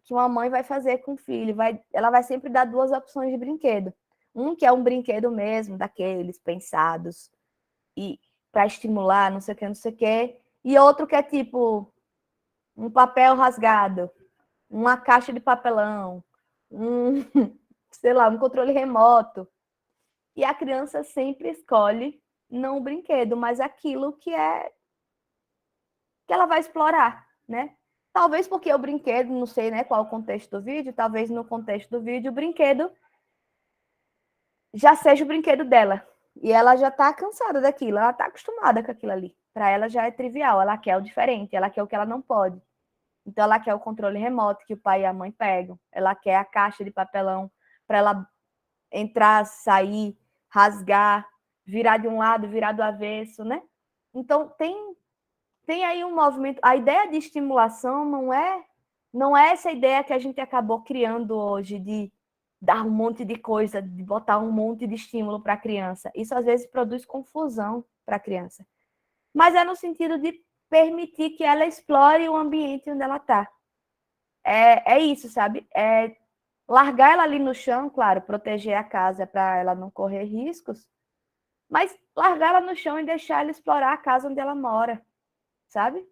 uma mãe vai fazer com o filho. Ela vai sempre dar duas opções de brinquedo. Um que é um brinquedo mesmo, daqueles pensados e para estimular, não sei o que, não sei o que. E outro que é tipo um papel rasgado, uma caixa de papelão, sei lá, um controle remoto. E a criança sempre escolhe não o brinquedo, mas aquilo que ela vai explorar, né? Talvez porque o brinquedo, não sei, né, qual é o contexto do vídeo, talvez no contexto do vídeo o brinquedo já seja o brinquedo dela. E ela já está cansada daquilo, ela está acostumada com aquilo ali. Para ela já é trivial, ela quer o diferente, ela quer o que ela não pode. Então ela quer o controle remoto que o pai e a mãe pegam, ela quer a caixa de papelão para ela entrar, sair, rasgar, virar de um lado, virar do avesso, né? Então tem aí um movimento. A ideia de estimulação não é essa ideia que a gente acabou criando hoje de dar um monte de coisa, de botar um monte de estímulo para a criança. Isso às vezes produz confusão para a criança. Mas é no sentido de permitir que ela explore o ambiente onde ela está. É isso, sabe? É largar ela ali no chão, claro, proteger a casa para ela não correr riscos, mas largar ela no chão e deixar ela explorar a casa onde ela mora, sabe?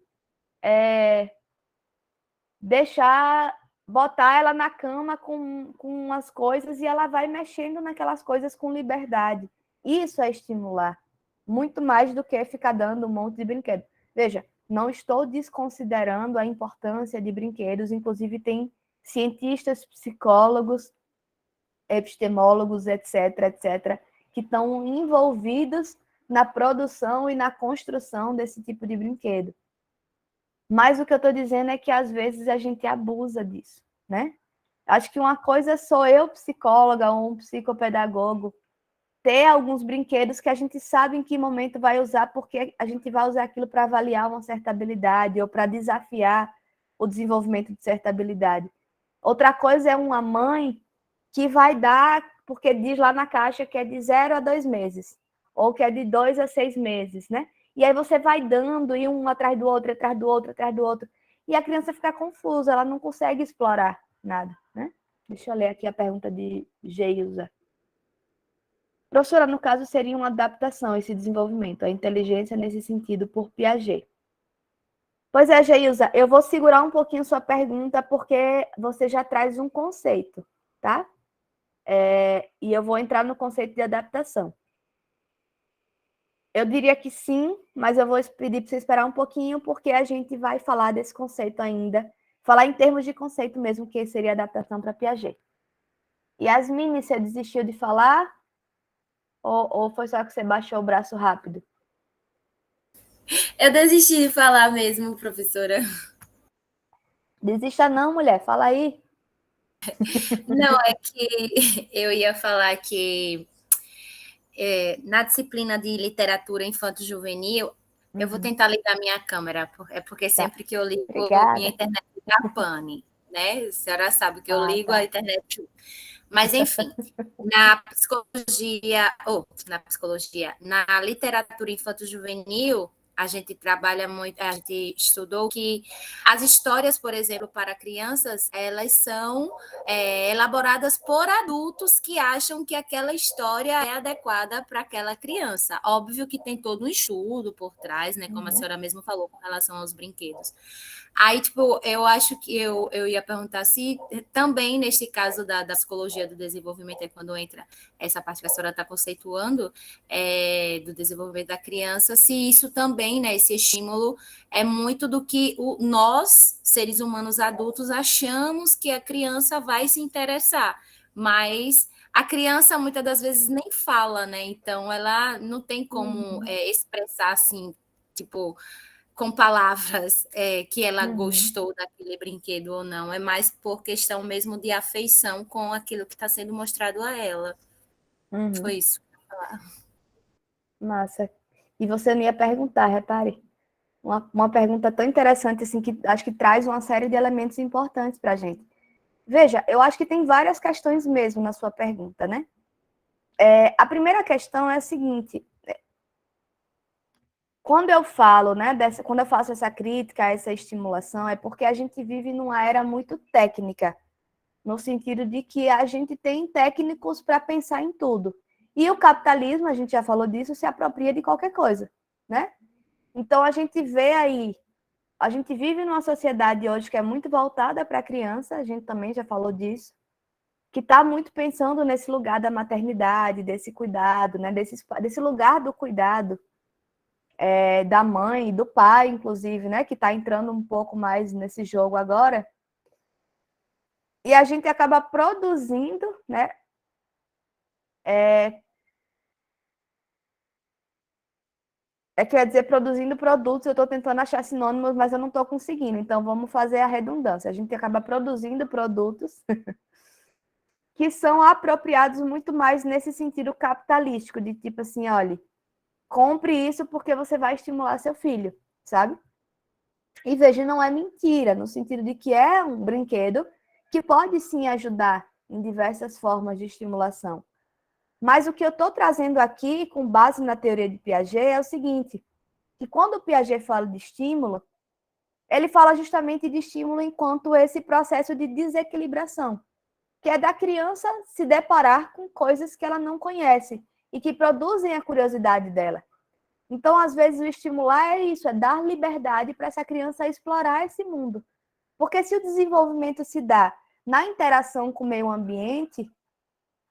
Botar ela na cama com as coisas e ela vai mexendo naquelas coisas com liberdade. Isso é estimular, muito mais do que ficar dando um monte de brinquedo. Veja, não estou desconsiderando a importância de brinquedos, inclusive tem cientistas, psicólogos, epistemólogos, etc., que estão envolvidos na produção e na construção desse tipo de brinquedo. Mas o que eu estou dizendo é que, às vezes, a gente abusa disso, né? Acho que uma coisa sou eu, psicóloga ou um psicopedagogo, ter alguns brinquedos que a gente sabe em que momento vai usar, porque a gente vai usar aquilo para avaliar uma certa habilidade ou para desafiar o desenvolvimento de certa habilidade. Outra coisa é uma mãe que vai dar, porque diz lá na caixa que é de 0 a 2 meses, ou que é de 2 a 6 meses, né? E aí você vai dando, e um atrás do outro, atrás do outro, atrás do outro, e a criança fica confusa, ela não consegue explorar nada, né? Deixa eu ler aqui a pergunta de Geilza. Professora, no caso, seria uma adaptação, esse desenvolvimento, a inteligência nesse sentido, por Piaget. Pois é, Geilza, eu vou segurar um pouquinho sua pergunta, porque você já traz um conceito, tá? E eu vou entrar no conceito de adaptação. Eu diria que sim, mas eu vou pedir para você esperar um pouquinho, porque a gente vai falar desse conceito ainda, falar em termos de conceito mesmo, que seria adaptação para Piaget. Yasmine, você desistiu de falar? Ou foi só que você baixou o braço rápido? Eu desisti de falar mesmo, professora. Desista não, mulher, fala aí. Não, é que eu ia falar que na disciplina de literatura infanto-juvenil, eu vou tentar ligar minha câmera, porque sempre que eu ligo, Obrigada. minha internet dá pane, né? A senhora sabe que eu ligo, a internet... Mas, enfim, na literatura infanto-juvenil, a gente trabalha muito, a gente estudou que as histórias, por exemplo, para crianças, elas são elaboradas por adultos que acham que aquela história é adequada para aquela criança. Óbvio que tem todo um estudo por trás, né? Como a senhora mesmo falou, com relação aos brinquedos. Aí, tipo, eu acho que eu ia perguntar se também, neste caso da psicologia do desenvolvimento, é quando entra essa parte que a senhora está conceituando, do desenvolvimento da criança, se isso também, né, esse estímulo, é muito do que nós, seres humanos adultos, achamos que a criança vai se interessar, mas a criança, muitas das vezes, nem fala, né? Então, ela não tem como expressar, assim, tipo... com palavras que ela gostou daquele brinquedo ou não, é mais por questão mesmo de afeição com aquilo que está sendo mostrado a ela. Foi isso que eu ia falar. Massa. E você não ia perguntar, repare. Uma pergunta tão interessante, assim, que acho que traz uma série de elementos importantes para a gente. Veja, eu acho que tem várias questões mesmo na sua pergunta, né? A primeira questão é a seguinte: quando eu falo, né, quando eu faço essa crítica, essa estimulação, é porque a gente vive numa era muito técnica, no sentido de que a gente tem técnicos para pensar em tudo. E o capitalismo, a gente já falou disso, se apropria de qualquer coisa, né? Então a gente vê aí, a gente vive numa sociedade hoje que é muito voltada para a criança, a gente também já falou disso, que está muito pensando nesse lugar da maternidade, desse cuidado, né? Desse lugar do cuidado da mãe, do pai, inclusive, né? Que está entrando um pouco mais nesse jogo agora. E a gente acaba produzindo, né? Quer dizer, produzindo produtos, eu estou tentando achar sinônimos, mas eu não estou conseguindo. Então, vamos fazer a redundância. A gente acaba produzindo produtos que são apropriados muito mais nesse sentido capitalístico, de tipo assim, olha, compre isso porque você vai estimular seu filho, sabe? E veja, não é mentira, no sentido de que é um brinquedo que pode sim ajudar em diversas formas de estimulação. Mas o que eu estou trazendo aqui, com base na teoria de Piaget, é o seguinte, que quando o Piaget fala de estímulo, ele fala justamente de estímulo enquanto esse processo de desequilibração, que é da criança se deparar com coisas que ela não conhece e que produzem a curiosidade dela. Então, às vezes, o estimular é isso, é dar liberdade para essa criança explorar esse mundo. Porque se o desenvolvimento se dá na interação com o meio ambiente,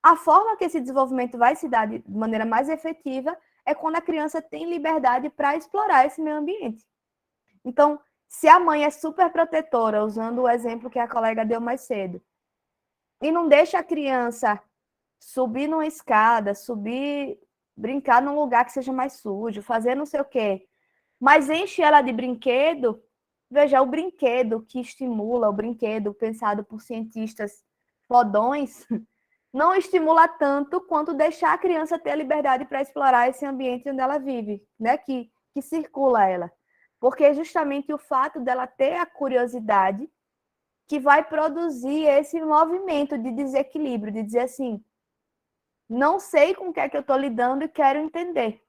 a forma que esse desenvolvimento vai se dar de maneira mais efetiva é quando a criança tem liberdade para explorar esse meio ambiente. Então, se a mãe é super protetora, usando o exemplo que a colega deu mais cedo, e não deixa a criança subir numa escada, brincar num lugar que seja mais sujo, fazer não sei o quê, mas enche ela de brinquedo, veja, o brinquedo que estimula, o brinquedo pensado por cientistas fodões, não estimula tanto quanto deixar a criança ter a liberdade para explorar esse ambiente onde ela vive, né? Que circula ela. Porque é justamente o fato dela ter a curiosidade que vai produzir esse movimento de desequilíbrio, de dizer assim, não sei com o que é que eu estou lidando e quero entender.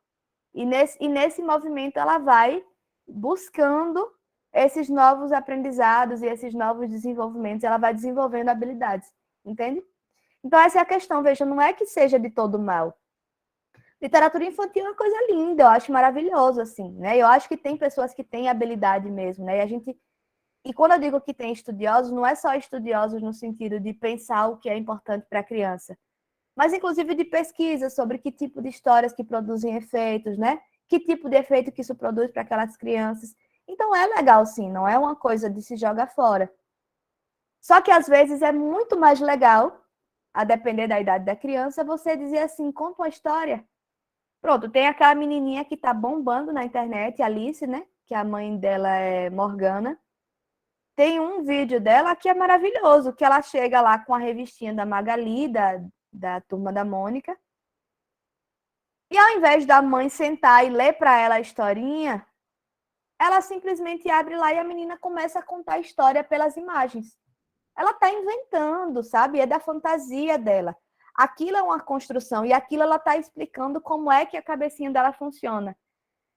E nesse movimento ela vai buscando esses novos aprendizados e esses novos desenvolvimentos, ela vai desenvolvendo habilidades, entende? Então essa é a questão, veja, não é que seja de todo mal. Literatura infantil é uma coisa linda, eu acho maravilhoso, assim, né? Eu acho que tem pessoas que têm habilidade mesmo, né? E quando eu digo que tem estudiosos, não é só estudiosos no sentido de pensar o que é importante para a criança, mas inclusive de pesquisa sobre que tipo de histórias que produzem efeitos, né? Que tipo de efeito que isso produz para aquelas crianças. Então é legal, sim, não é uma coisa de se jogar fora. Só que às vezes é muito mais legal, a depender da idade da criança, você dizer assim, conta uma história. Pronto, tem aquela menininha que tá bombando na internet, Alice, né? Que a mãe dela é Morgana. Tem um vídeo dela que é maravilhoso, que ela chega lá com a revistinha da Magali, da Turma da Mônica. E ao invés da mãe sentar e ler para ela a historinha, ela simplesmente abre lá e a menina começa a contar a história pelas imagens. Ela está inventando, sabe? É da fantasia dela. Aquilo é uma construção e aquilo ela está explicando como é que a cabecinha dela funciona.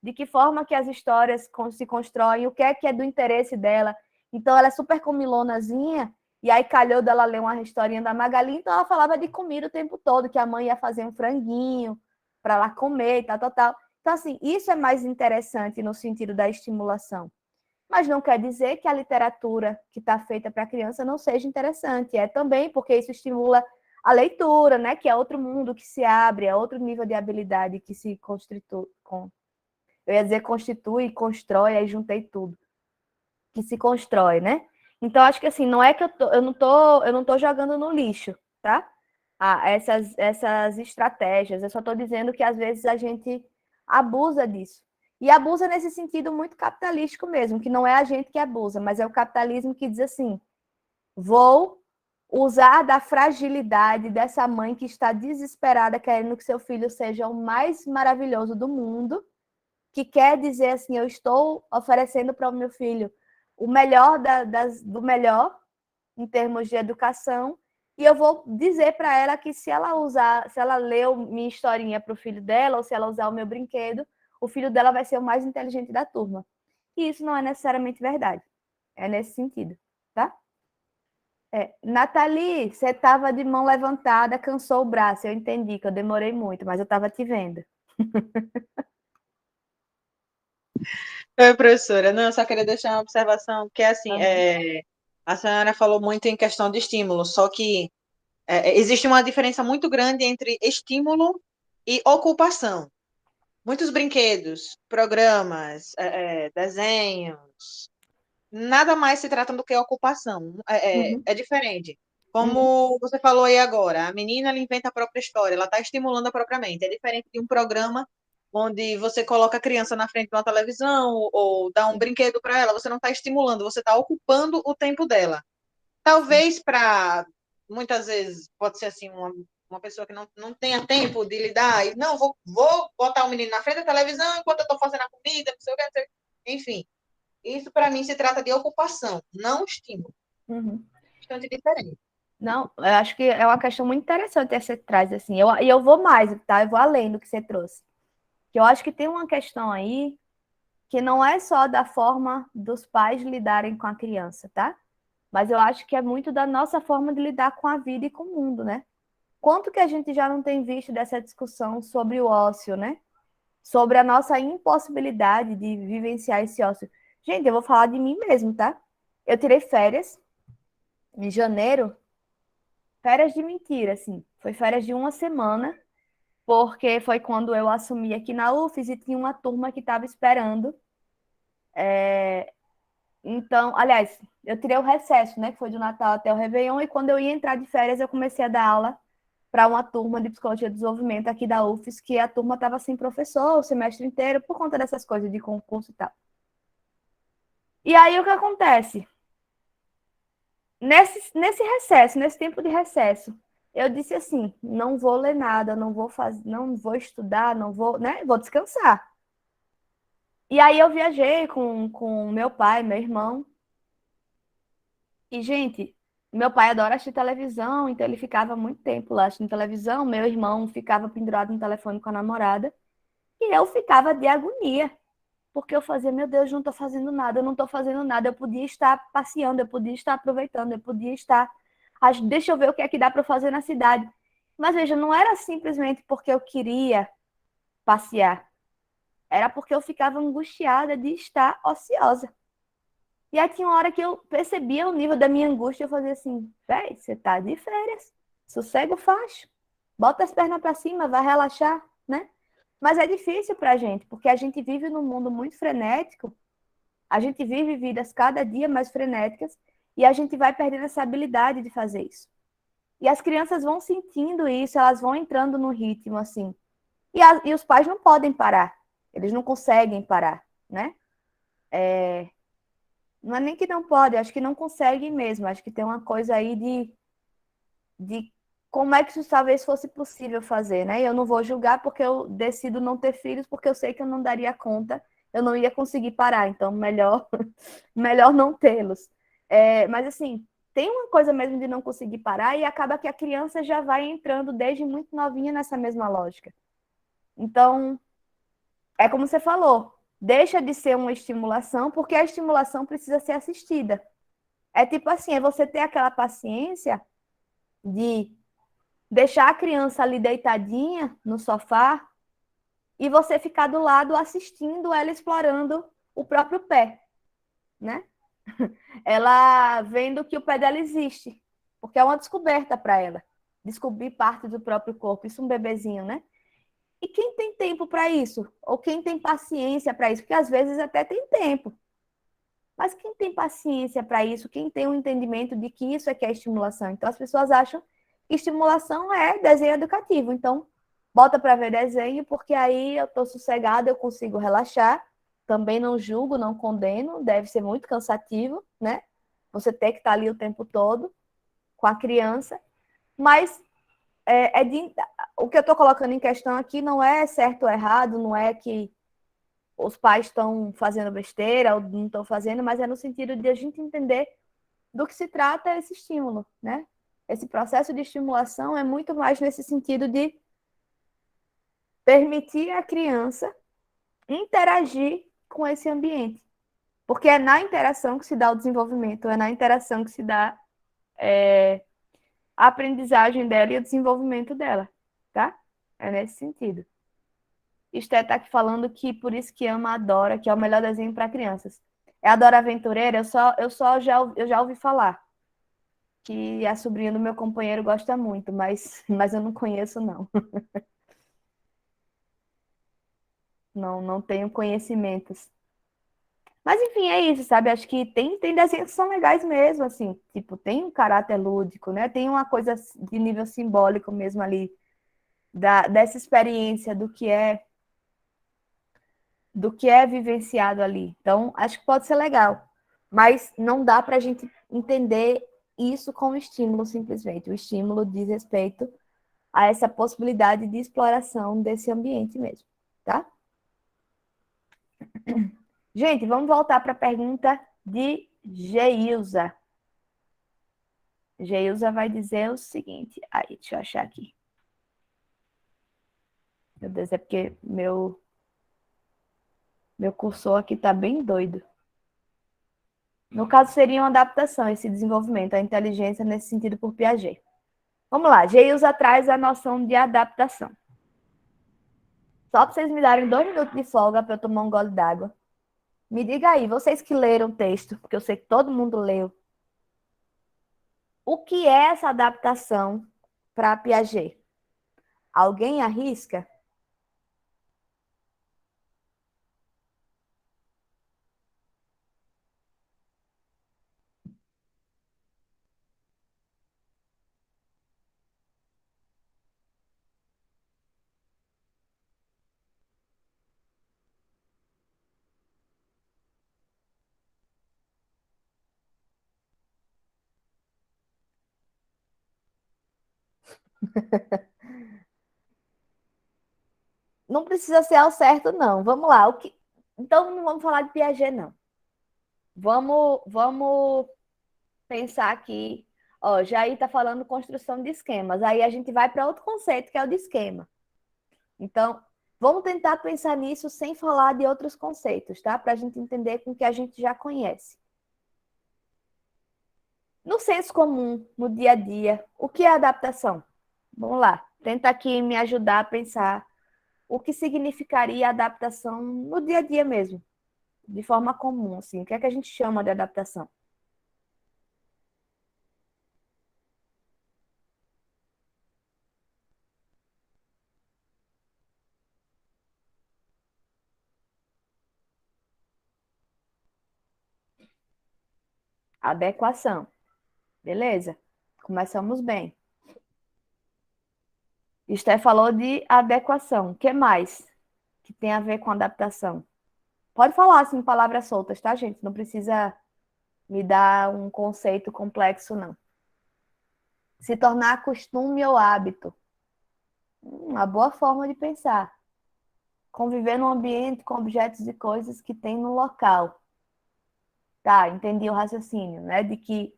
De que forma que as histórias se constroem, o que é do interesse dela. Então, ela é super comilonazinha, e aí calhou dela ler uma historinha da Magali, então ela falava de comida o tempo todo, que a mãe ia fazer um franguinho para lá comer e tal, tal, tal. Então, assim, isso é mais interessante no sentido da estimulação. Mas não quer dizer que a literatura que está feita para a criança não seja interessante. É também porque isso estimula a leitura, né? Que é outro mundo que se abre, é outro nível de habilidade que se constitui. Eu ia dizer constitui e constrói, aí juntei tudo. Que se constrói, né? Então, acho que assim, não é que eu não tô jogando no lixo, tá? Essas estratégias. Eu só estou dizendo que às vezes a gente abusa disso. E abusa nesse sentido muito capitalístico mesmo, que não é a gente que abusa, mas é o capitalismo que diz assim: vou usar da fragilidade dessa mãe que está desesperada, querendo que seu filho seja o mais maravilhoso do mundo, que quer dizer assim, eu estou oferecendo para o meu filho o melhor do melhor em termos de educação, e eu vou dizer para ela que se ela ler minha historinha para o filho dela, ou se ela usar o meu brinquedo, o filho dela vai ser o mais inteligente da turma. E isso não é necessariamente verdade. É nesse sentido, tá? Nathalie, você estava de mão levantada, cansou o braço. Eu entendi que eu demorei muito, mas eu estava te vendo. Oi, professora. Não, eu só queria deixar uma observação, que é assim, a senhora falou muito em questão de estímulo, só que existe uma diferença muito grande entre estímulo e ocupação. Muitos brinquedos, programas, desenhos, nada mais se trata do que ocupação. Uhum, É diferente. uhum, Como você falou aí agora, a menina ela inventa a própria história, ela está estimulando a própria mente. É diferente de um programa onde você coloca a criança na frente de uma televisão ou dá um sim, brinquedo para ela, você não está estimulando, você está ocupando o tempo dela. sim. Talvez para, muitas vezes, pode ser assim, uma pessoa que não tenha tempo de lidar, e não, vou botar o menino na frente da televisão enquanto eu estou fazendo a comida, não sei o que, não sei o que. Enfim, isso para mim se trata de ocupação, não estímulo. Uhum. Bastante diferente. Não, eu acho que é uma questão muito interessante essa que você traz, assim. E eu vou mais, tá? Eu vou além do que você trouxe. Que eu acho que tem uma questão aí que não é só da forma dos pais lidarem com a criança, tá? Mas eu acho que é muito da nossa forma de lidar com a vida e com o mundo, né? Quanto que a gente já não tem visto dessa discussão sobre o ócio, né? Sobre a nossa impossibilidade de vivenciar esse ócio. Gente, eu vou falar de mim mesmo, tá? Eu tirei férias em janeiro, férias de mentira, assim. Foi férias de uma semana, porque foi quando eu assumi aqui na UFES e tinha uma turma que estava esperando. Então, aliás, eu tirei o recesso, né? Que foi do Natal até o Réveillon, e quando eu ia entrar de férias, eu comecei a dar aula para uma turma de psicologia de desenvolvimento aqui da UFES, que a turma estava sem professor o semestre inteiro, por conta dessas coisas de concurso e tal. E aí o que acontece? Nesse recesso, nesse tempo de recesso, eu disse assim: não vou ler nada, não vou fazer, não vou estudar, não vou, né? Vou descansar. E aí eu viajei com meu pai, meu irmão. E, gente, meu pai adora assistir televisão, então ele ficava muito tempo lá assistindo televisão. Meu irmão ficava pendurado no telefone com a namorada. E eu ficava de agonia, porque eu fazia, meu Deus, não estou fazendo nada, eu não estou fazendo nada. Eu podia estar passeando, eu podia estar aproveitando, eu podia estar. Deixa eu ver o que é que dá para fazer na cidade. Mas veja, não era simplesmente porque eu queria passear, era porque eu ficava angustiada de estar ociosa. E aí tinha uma hora que eu percebia o nível da minha angústia, eu fazia assim, véi, você tá de férias, sossega o facho, bota as pernas para cima, vai relaxar, né? Mas é difícil pra gente, porque a gente vive num mundo muito frenético, a gente vive vidas cada dia mais frenéticas, e a gente vai perdendo essa habilidade de fazer isso. E as crianças vão sentindo isso, elas vão entrando no ritmo, assim. E os pais não podem parar, eles não conseguem parar, né? Não é nem que não pode, acho que não consegue mesmo. Acho que tem uma coisa aí de como é que isso talvez fosse possível fazer, né? Eu não vou julgar porque eu decido não ter filhos, porque eu sei que eu não daria conta, eu não ia conseguir parar, então melhor, melhor não tê-los. Mas assim, tem uma coisa mesmo de não conseguir parar e acaba que a criança já vai entrando desde muito novinha nessa mesma lógica. Então, é como você falou, deixa de ser uma estimulação, porque a estimulação precisa ser assistida. É tipo assim, é você ter aquela paciência de deixar a criança ali deitadinha no sofá e você ficar do lado assistindo ela explorando o próprio pé, né? Ela vendo que o pé dela existe, porque é uma descoberta para ela, descobrir parte do próprio corpo, isso um bebezinho, né? E quem tem tempo para isso? Ou quem tem paciência para isso? Porque às vezes até tem tempo. Mas quem tem paciência para isso? Quem tem um entendimento de que isso é que é estimulação? Então as pessoas acham que estimulação é desenho educativo. Então, bota para ver desenho, porque aí eu estou sossegada, eu consigo relaxar. Também não julgo, não condeno, deve ser muito cansativo, né? Você ter que estar ali o tempo todo com a criança. Mas o que eu estou colocando em questão aqui não é certo ou errado, não é que os pais estão fazendo besteira ou não estão fazendo, mas é no sentido de a gente entender do que se trata esse estímulo, né? Esse processo de estimulação é muito mais nesse sentido de permitir à criança interagir com esse ambiente. Porque é na interação que se dá o desenvolvimento, é na interação que se dá a aprendizagem dela e o desenvolvimento dela, tá? É nesse sentido. Esté está aqui falando que por isso que ama a Dora, que é o melhor desenho para crianças. É a Dora Aventureira, eu já ouvi falar. que a sobrinha do meu companheiro gosta muito, mas eu não conheço, não. Não tenho conhecimentos. Mas enfim, é isso, sabe? Acho que tem desenhos que são legais mesmo, assim, tipo, tem um caráter lúdico, né? Tem uma coisa de nível simbólico mesmo ali, dessa experiência do que é vivenciado ali. Então, acho que pode ser legal. Mas não dá para a gente entender isso como estímulo, simplesmente. O estímulo diz respeito a essa possibilidade de exploração desse ambiente mesmo, tá? Gente, vamos voltar para a pergunta de Geilza. Geilza vai dizer o seguinte. Aí, deixa eu achar aqui. Meu Deus, é porque meu cursor aqui está bem doido. No caso, seria uma adaptação, esse desenvolvimento, a inteligência nesse sentido por Piaget. Vamos lá, Geilza traz a noção de adaptação. Só para vocês me darem 2 minutos de folga para eu tomar um gole d'água. Me diga aí, vocês que leram o texto, porque eu sei que todo mundo leu, o que é essa adaptação para Piaget? Alguém arrisca? Não precisa ser ao certo, não. Vamos lá. Então, não vamos falar de Piaget, não. Vamos pensar aqui. Ó, Jair está falando construção de esquemas. Aí a gente vai para outro conceito, que é o de esquema. Então, vamos tentar pensar nisso sem falar de outros conceitos, tá? Para a gente entender com o que a gente já conhece. No senso comum, no dia a dia, o que é adaptação? Vamos lá, tenta aqui me ajudar a pensar o que significaria adaptação no dia a dia mesmo, de forma comum, assim. O que é que a gente chama de adaptação? Adequação. Beleza? Começamos bem. Esté falou de adequação. O que mais que tem a ver com adaptação? Pode falar assim, palavras soltas, tá, gente? Não precisa me dar um conceito complexo, não. Se tornar costume ou hábito. Uma boa forma de pensar. Conviver num ambiente com objetos e coisas que tem no local. Tá, entendi o raciocínio, né? De que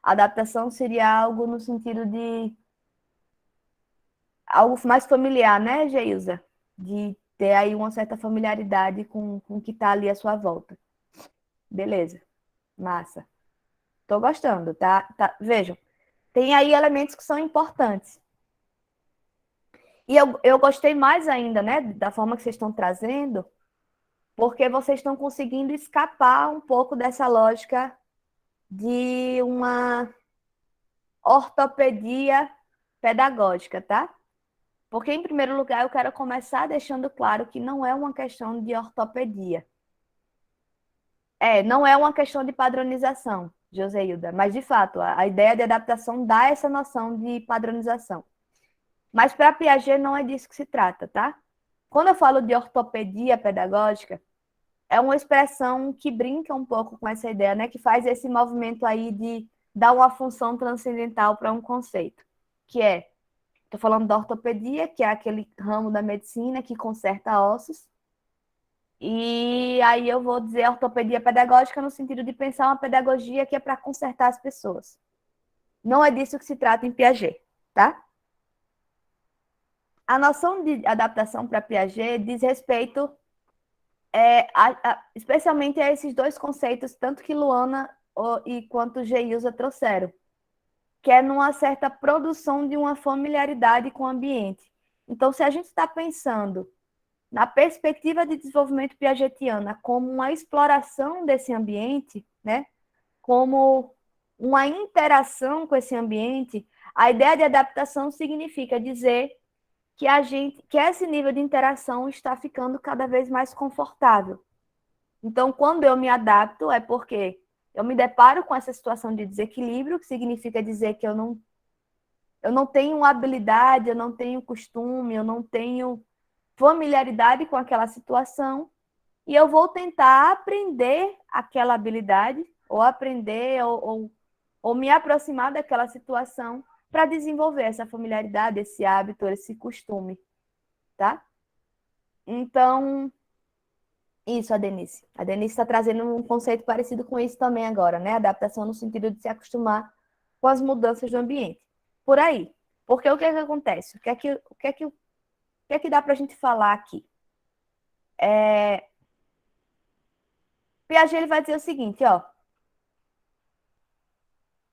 adaptação seria algo no sentido de algo mais familiar, né, Geilza? De ter aí uma certa familiaridade com o que está ali à sua volta. Beleza, massa. Tô gostando, tá? Vejam, tem aí elementos que são importantes. E eu gostei mais ainda, né, da forma que vocês estão trazendo, porque vocês estão conseguindo escapar um pouco dessa lógica de uma ortopedia pedagógica, tá? Porque, em primeiro lugar, eu quero começar deixando claro que não é uma questão de ortopedia. Não é uma questão de padronização, Joseilda, mas, de fato, a ideia de adaptação dá essa noção de padronização. Mas, para Piaget, não é disso que se trata, tá? Quando eu falo de ortopedia pedagógica, é uma expressão que brinca um pouco com essa ideia, né? Que faz esse movimento aí de dar uma função transcendental para um conceito, que é, estou falando da ortopedia, que é aquele ramo da medicina que conserta ossos, e aí eu vou dizer ortopedia pedagógica no sentido de pensar uma pedagogia que é para consertar as pessoas. Não é disso que se trata em Piaget, tá? A noção de adaptação para Piaget diz respeito especialmente a esses 2 conceitos, tanto que Luana e quanto Geilza trouxeram, que é numa certa produção de uma familiaridade com o ambiente. Então, se a gente está pensando na perspectiva de desenvolvimento piagetiana como uma exploração desse ambiente, né, como uma interação com esse ambiente, a ideia de adaptação significa dizer que esse nível de interação está ficando cada vez mais confortável. Então, quando eu me adapto, é porque eu me deparo com essa situação de desequilíbrio, que significa dizer que eu não tenho habilidade, eu não tenho costume, eu não tenho familiaridade com aquela situação, e eu vou tentar aprender aquela habilidade, ou aprender, ou me aproximar daquela situação para desenvolver essa familiaridade, esse hábito, esse costume, tá? Então, isso, a Denise. A Denise está trazendo um conceito parecido com isso também agora, né? Adaptação no sentido de se acostumar com as mudanças do ambiente. Por aí. Porque o que é que acontece? O que é que dá para a gente falar aqui? Piaget ele vai dizer o seguinte, ó.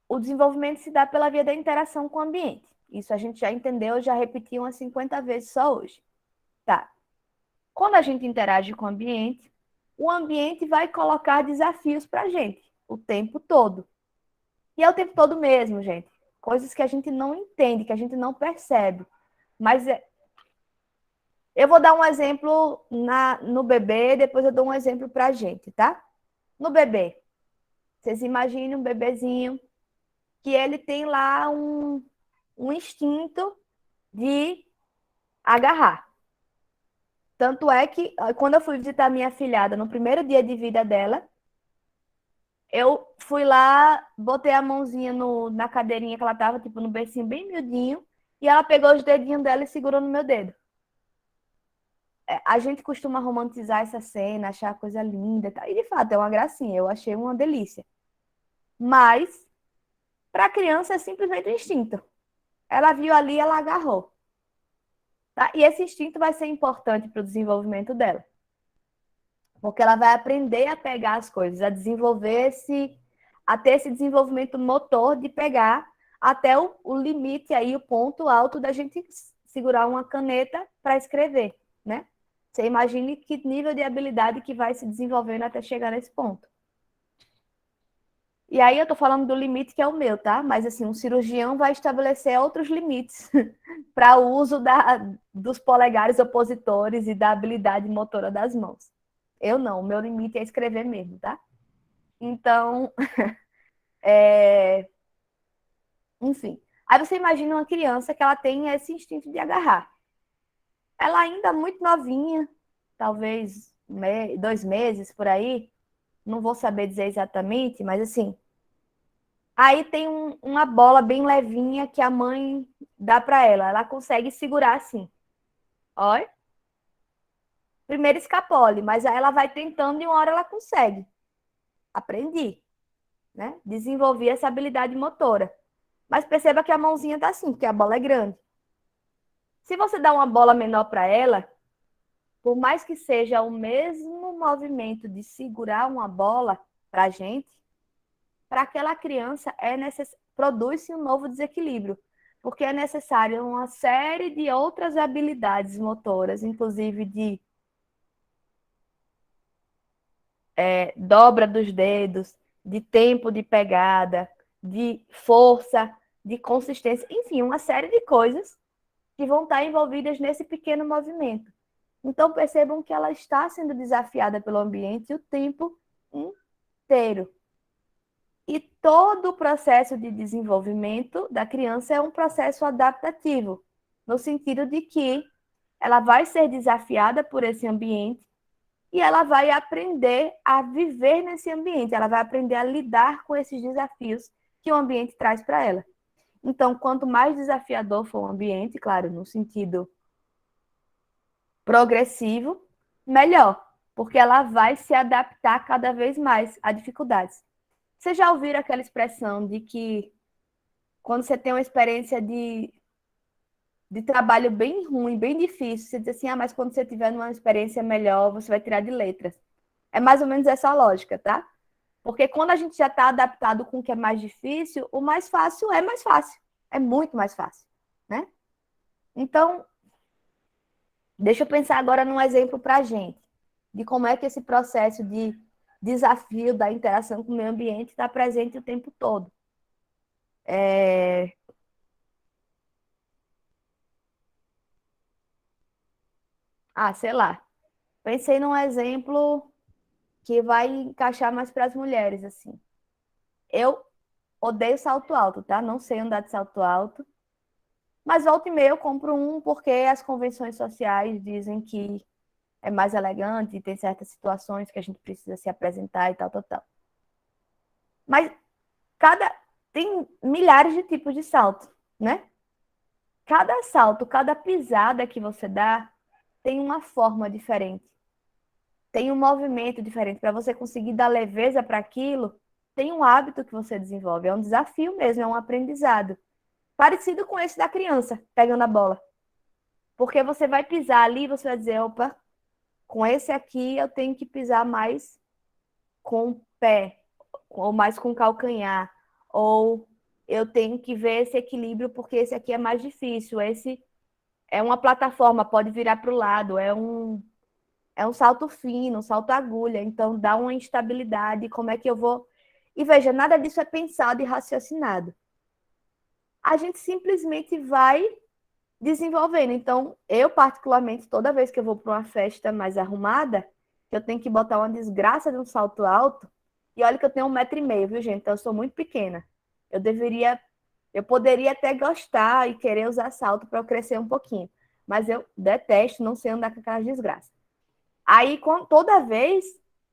O desenvolvimento se dá pela via da interação com o ambiente. Isso a gente já entendeu, já repetiu umas 50 vezes só hoje. Tá. Quando a gente interage com o ambiente vai colocar desafios para a gente o tempo todo. E é o tempo todo mesmo, gente. Coisas que a gente não entende, que a gente não percebe. Mas eu vou dar um exemplo no bebê, depois eu dou um exemplo para a gente, tá? No bebê, vocês imaginem um bebezinho que ele tem lá um instinto de agarrar. Tanto é que, quando eu fui visitar minha filhada no primeiro dia de vida dela, eu fui lá, botei a mãozinha na cadeirinha que ela tava, tipo, no bercinho bem miudinho, e ela pegou os dedinhos dela e segurou no meu dedo. A gente costuma romantizar essa cena, achar a coisa linda, e de fato é uma gracinha, eu achei uma delícia. Mas, para a criança é simplesmente um instinto. Ela viu ali, ela agarrou. Tá? E esse instinto vai ser importante para o desenvolvimento dela. Porque ela vai aprender a pegar as coisas, a ter esse desenvolvimento motor de pegar até o limite aí, o ponto alto da gente segurar uma caneta para escrever, né? Você imagine que nível de habilidade que vai se desenvolvendo até chegar nesse ponto. E aí eu tô falando do limite que é o meu, tá? Mas assim, um cirurgião vai estabelecer outros limites para o uso dos polegares opositores e da habilidade motora das mãos. Eu não, o meu limite é escrever mesmo, tá? Então, enfim. Aí você imagina uma criança que ela tem esse instinto de agarrar. Ela ainda muito novinha, talvez 2 meses por aí, não vou saber dizer exatamente, mas assim, aí tem uma bola bem levinha que a mãe dá para ela consegue segurar assim. Olha. Primeiro escapole, mas aí ela vai tentando e uma hora ela consegue. Aprendi, né? Desenvolvi essa habilidade motora. Mas perceba que a mãozinha tá assim, porque a bola é grande. Se você dá uma bola menor para ela, por mais que seja o mesmo movimento de segurar uma bola para a gente, para aquela criança produz-se um novo desequilíbrio, porque é necessário uma série de outras habilidades motoras, inclusive de dobra dos dedos, de tempo de pegada, de força, de consistência, enfim, uma série de coisas que vão estar envolvidas nesse pequeno movimento. Então, percebam que ela está sendo desafiada pelo ambiente o tempo inteiro. E todo o processo de desenvolvimento da criança é um processo adaptativo, no sentido de que ela vai ser desafiada por esse ambiente e ela vai aprender a viver nesse ambiente, ela vai aprender a lidar com esses desafios que o ambiente traz para ela. Então, quanto mais desafiador for o ambiente, claro, no sentido progressivo, melhor, porque ela vai se adaptar cada vez mais a dificuldades. Vocês já ouviram aquela expressão de que quando você tem uma experiência de trabalho bem ruim, bem difícil, você diz assim, mas quando você tiver uma experiência melhor, você vai tirar de letras. É mais ou menos essa a lógica, tá? Porque quando a gente já está adaptado com o que é mais difícil, o mais fácil é mais fácil. É muito mais fácil, né? Então, deixa eu pensar agora num exemplo para a gente, de como é que esse processo de desafio da interação com o meio ambiente está presente o tempo todo. Sei lá. Pensei num exemplo que vai encaixar mais para as mulheres, assim. Eu odeio salto alto, tá? Não sei andar de salto alto. Mas volta e meia eu compro um porque as convenções sociais dizem que é mais elegante e tem certas situações que a gente precisa se apresentar e tal, tal, tal. Mas tem milhares de tipos de salto, né? Cada salto, cada pisada que você dá tem uma forma diferente. Tem um movimento diferente. Para você conseguir dar leveza para aquilo, tem um hábito que você desenvolve. É um desafio mesmo, é um aprendizado. Parecido com esse da criança, pegando a bola. Porque você vai pisar ali e você vai dizer, opa, com esse aqui eu tenho que pisar mais com o pé, ou mais com o calcanhar, ou eu tenho que ver esse equilíbrio porque esse aqui é mais difícil, esse é uma plataforma, pode virar para o lado, é um salto fino, um salto agulha, então dá uma instabilidade, como é que eu vou... E veja, nada disso é pensado e raciocinado. A gente simplesmente vai desenvolvendo. Então, eu particularmente, toda vez que eu vou para uma festa mais arrumada, eu tenho que botar uma desgraça de um salto alto, e olha que eu tenho 1,5 m, viu, gente? Então, eu sou muito pequena. Eu poderia até gostar e querer usar salto para eu crescer um pouquinho, mas eu detesto, não sei andar com aquelas desgraças. Aí, toda vez,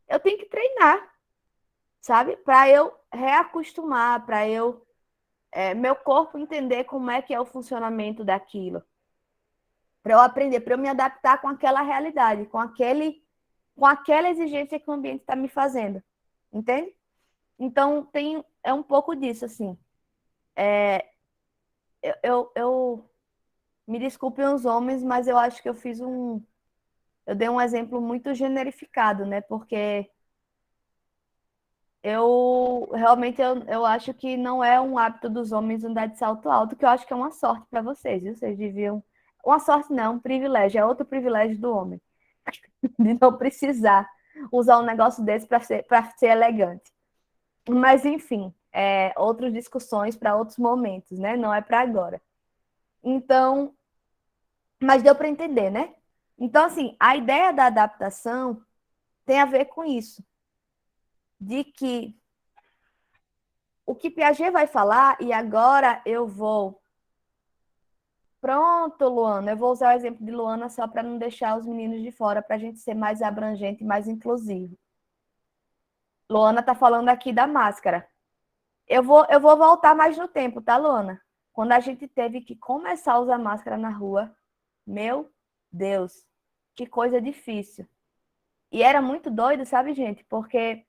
eu tenho que treinar, sabe? Para eu reacostumar, para meu corpo entender como é que é o funcionamento daquilo. Para eu aprender, para eu me adaptar com aquela realidade, com aquela exigência que o ambiente está me fazendo. Entende? Então, é um pouco disso, assim. Eu me desculpem os homens, mas eu acho que eu dei um exemplo muito generificado, né? Porque eu acho que não é um hábito dos homens andar de salto alto, que eu acho que é uma sorte para vocês, viu? Vocês deviam. Uma sorte não, um privilégio, é outro privilégio do homem, de não precisar usar um negócio desse para ser elegante. Mas, enfim, outras discussões para outros momentos, né? Não é para agora. Então, mas deu para entender, né? Então, assim, a ideia da adaptação tem a ver com isso, de que o que Piaget vai falar, e agora eu vou. Pronto, Luana, eu vou usar o exemplo de Luana só para não deixar os meninos de fora, para a gente ser mais abrangente e mais inclusivo. Luana está falando aqui da máscara. Eu vou voltar mais no tempo, tá, Luana? Quando a gente teve que começar a usar máscara na rua, meu Deus, que coisa difícil. E era muito doido, sabe, gente? Porque,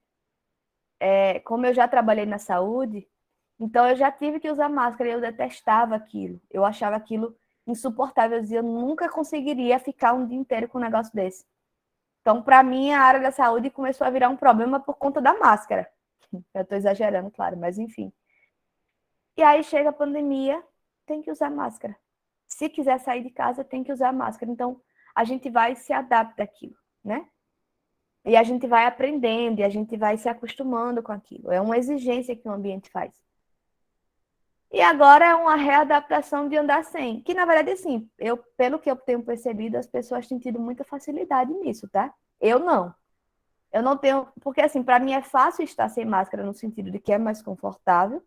como eu já trabalhei na saúde, então eu já tive que usar máscara e eu detestava aquilo. Eu achava aquilo insuportável. Eu dizia, eu nunca conseguiria ficar um dia inteiro com um negócio desse. Então, para mim, a área da saúde começou a virar um problema por conta da máscara. Eu estou exagerando, claro, mas enfim. E aí chega a pandemia, tem que usar máscara. Se quiser sair de casa, tem que usar máscara. Então, a gente vai se adapta àquilo, né? E a gente vai aprendendo, e a gente vai se acostumando com aquilo. É uma exigência que o ambiente faz. E agora é uma readaptação de andar sem. Que, na verdade, assim, pelo que eu tenho percebido, as pessoas têm tido muita facilidade nisso, tá? Eu não. Eu não tenho... Porque, assim, para mim é fácil estar sem máscara no sentido de que é mais confortável,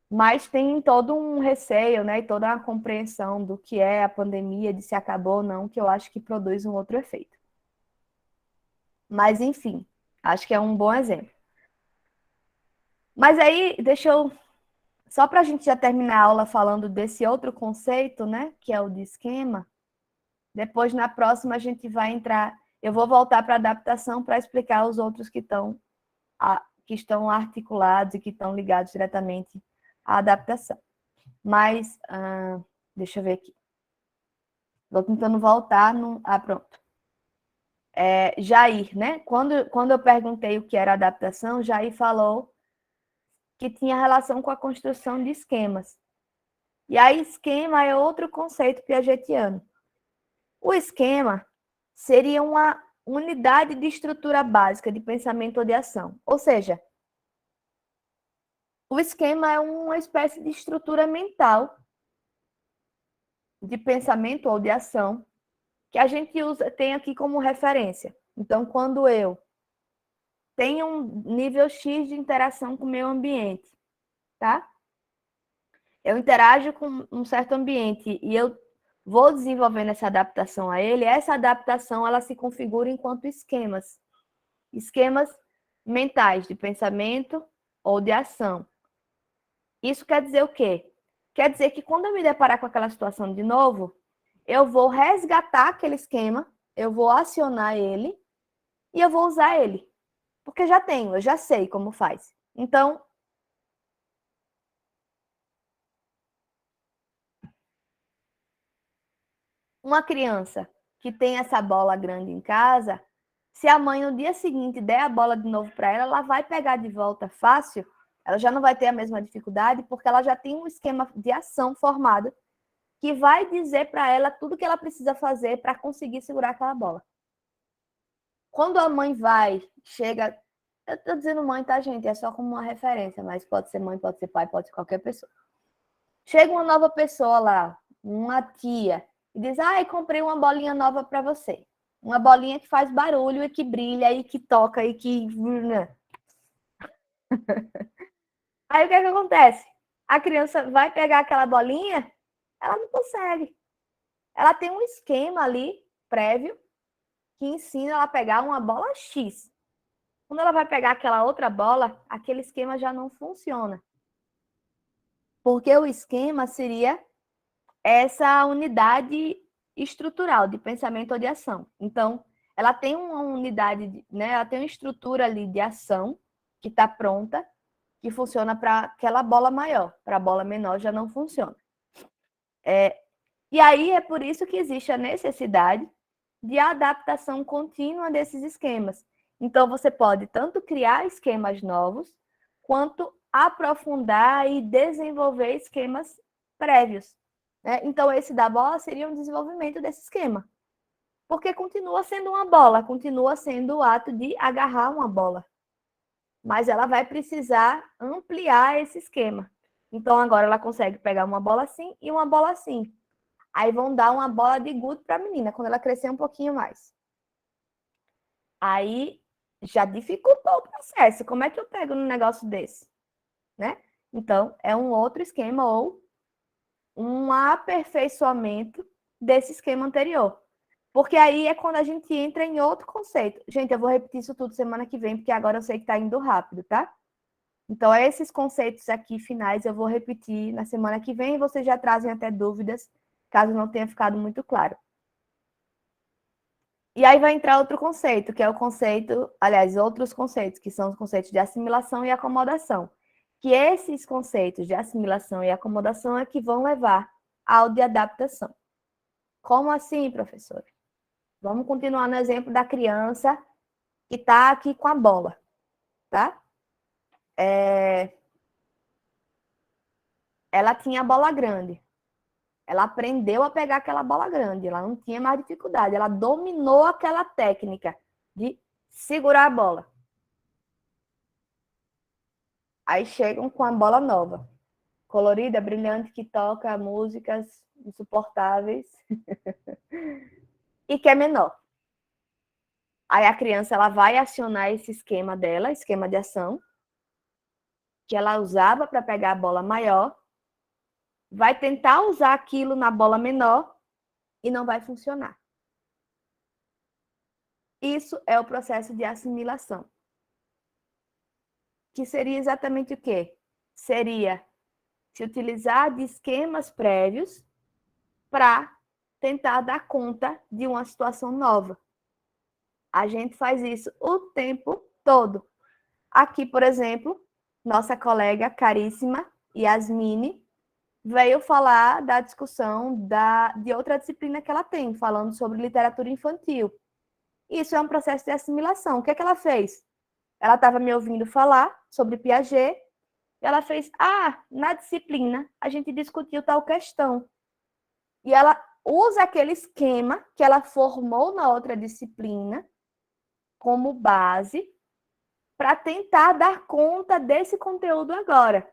mas tem todo um receio, né? E toda uma compreensão do que é a pandemia, de se acabou ou não, que eu acho que produz um outro efeito. Mas, enfim, acho que é um bom exemplo. Mas aí, só para a gente já terminar a aula falando desse outro conceito, né? Que é o de esquema. Depois, na próxima, a gente vai entrar... Eu vou voltar para a adaptação para explicar os outros que estão articulados e que estão ligados diretamente à adaptação. Mas, deixa eu ver aqui. Estou tentando voltar no... pronto. Jair, né? Quando eu perguntei o que era adaptação, Jair falou que tinha relação com a construção de esquemas. E aí, esquema é outro conceito piagetiano. O esquema seria uma unidade de estrutura básica de pensamento ou de ação. Ou seja, O esquema é uma espécie de estrutura mental de pensamento ou de ação que a gente tem aqui como referência. Então, quando eu tenho um nível X de interação com o meio ambiente, tá? Eu interajo com um certo ambiente e eu vou desenvolvendo essa adaptação a ele, essa adaptação ela se configura enquanto esquemas mentais de pensamento ou de ação. Isso quer dizer o quê? Quer dizer que quando eu me deparar com aquela situação de novo, eu vou resgatar aquele esquema, eu vou acionar ele e eu vou usar ele. Porque já tenho, eu já sei como faz. Então, uma criança que tem essa bola grande em casa, se a mãe no dia seguinte der a bola de novo para ela, ela vai pegar de volta fácil, ela já não vai ter a mesma dificuldade, porque ela já tem um esquema de ação formado que vai dizer para ela tudo que ela precisa fazer para conseguir segurar aquela bola. Quando a mãe chega... Eu estou dizendo mãe, tá, gente? É só como uma referência, mas pode ser mãe, pode ser pai, pode ser qualquer pessoa. Chega uma nova pessoa lá, uma tia, e diz, comprei uma bolinha nova para você. Uma bolinha que faz barulho e que brilha e que toca e que... Aí o que acontece? A criança vai pegar aquela bolinha, ela não consegue. Ela tem um esquema ali, prévio, que ensina ela a pegar uma bola X. Quando ela vai pegar aquela outra bola, aquele esquema já não funciona. Porque o esquema seria essa unidade estrutural de pensamento ou de ação. Então, ela tem uma unidade, né? Ela tem uma estrutura ali de ação que está pronta, que funciona para aquela bola maior. Para a bola menor já não funciona. E aí é por isso que existe a necessidade de adaptação contínua desses esquemas. Então, você pode tanto criar esquemas novos, quanto aprofundar e desenvolver esquemas prévios. Né? Então, esse da bola seria um desenvolvimento desse esquema. Porque continua sendo uma bola, continua sendo o ato de agarrar uma bola. Mas ela vai precisar ampliar esse esquema. Então, agora ela consegue pegar uma bola assim e uma bola assim. Aí vão dar uma bola de gude para a menina, quando ela crescer um pouquinho mais. Aí já dificultou o processo. Como é que eu pego num negócio desse? Né? Então, é um outro esquema ou um aperfeiçoamento desse esquema anterior. Porque aí é quando a gente entra em outro conceito. Gente, eu vou repetir isso tudo semana que vem, porque agora eu sei que está indo rápido, tá? Então, esses conceitos aqui finais eu vou repetir na semana que vem e vocês já trazem até dúvidas, caso não tenha ficado muito claro. E aí vai entrar outro conceito, que é o conceito, aliás, outros conceitos, que são os conceitos de assimilação e acomodação. Que esses conceitos de assimilação e acomodação é que vão levar ao de adaptação. Como assim, professora? Vamos continuar no exemplo da criança que está aqui com a bola, tá? Ela tinha a bola grande. Ela aprendeu a pegar aquela bola grande, ela não tinha mais dificuldade, ela dominou aquela técnica de segurar a bola. Aí chegam com a bola nova, colorida, brilhante, que toca músicas insuportáveis e que é menor. Aí a criança ela vai acionar esse esquema dela, esquema de ação, que ela usava para pegar a bola maior, vai tentar usar aquilo na bola menor e não vai funcionar. Isso é o processo de assimilação. Que seria exatamente o quê? Seria se utilizar de esquemas prévios para tentar dar conta de uma situação nova. A gente faz isso o tempo todo. Aqui, por exemplo, nossa colega caríssima Yasmine veio falar da discussão de outra disciplina que ela tem, falando sobre literatura infantil. Isso é um processo de assimilação. O que é que ela fez? Ela estava me ouvindo falar sobre Piaget, e ela fez, na disciplina a gente discutiu tal questão. E ela usa aquele esquema que ela formou na outra disciplina como base para tentar dar conta desse conteúdo agora.